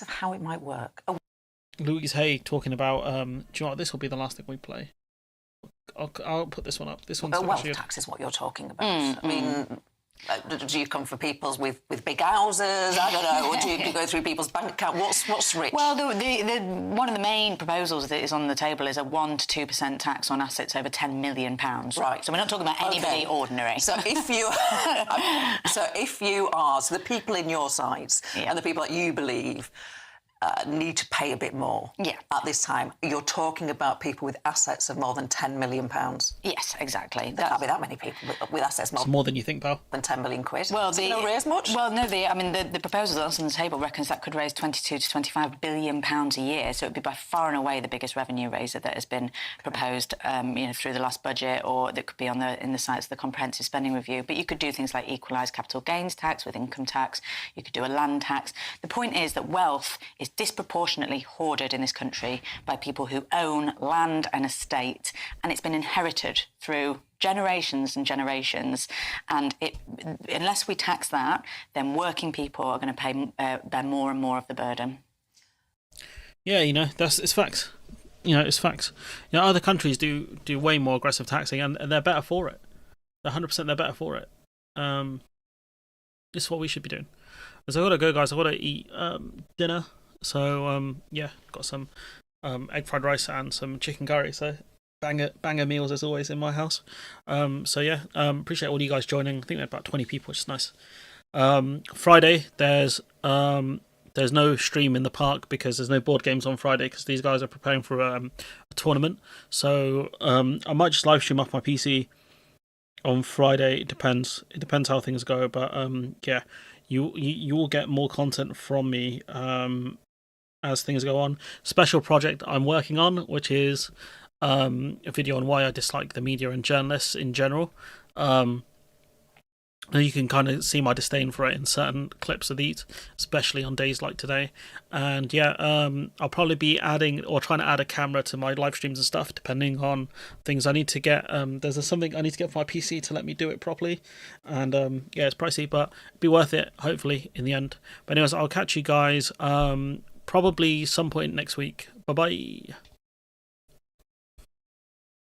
Of how it might work. Louise Hay talking about... do you know what? This will be the last thing we play. I'll put this one up. This one's wealth tax is what you're talking about. I mean, do you come for people's with big houses? I don't know. Or do you go through people's bank account? What's rich? Well, the one of the main proposals that is on the table is a 1 to 2% tax on assets over £10 million. Right. So we're not talking about anybody ordinary. So if you are the people in your sides and the people that you believe need to pay a bit more at this time, you're talking about people with assets of more than £10 million. Yes, exactly. There can't be that many people with assets more than you think, pal. Than £10 million. Well, is it going to raise much? Well, no. The proposal that's on the table reckons that could raise £22 to £25 billion a year. So it'd be by far and away the biggest revenue raiser that has been proposed, through the last budget, or that could be in the sites of the Comprehensive Spending Review. But you could do things like equalise capital gains tax with income tax. You could do a land tax. The point is that wealth is disproportionately hoarded in this country by people who own land and estate, and it's been inherited through generations and generations. And unless we tax that, then working people are going to bear more and more of the burden. Yeah, it's facts. It's facts. Other countries do way more aggressive taxing, and they're better for it. 100% they're better for it. This is what we should be doing. So I've got to go, guys. I've got to eat dinner. So got some egg fried rice and some chicken curry. So banger meals as always in my house. Appreciate all you guys joining. I think we had about 20 people, which is nice. Friday there's no stream in the park because there's no board games on Friday because these guys are preparing for a tournament. So I might just live stream off my PC on Friday. It depends how things go. But you will get more content from me. as things go on. Special project I'm working on, which is a video on why I dislike the media and journalists in general. You can kind of see my disdain for it in certain clips of these, especially on days like today. And yeah, I'll probably be adding or trying to add a camera to my live streams and stuff, depending on things I need to get. There's something I need to get for my PC to let me do it properly. And yeah, it's pricey, but it'll be worth it, hopefully, in the end. But anyways, I'll catch you guys probably some point next week. Bye-bye.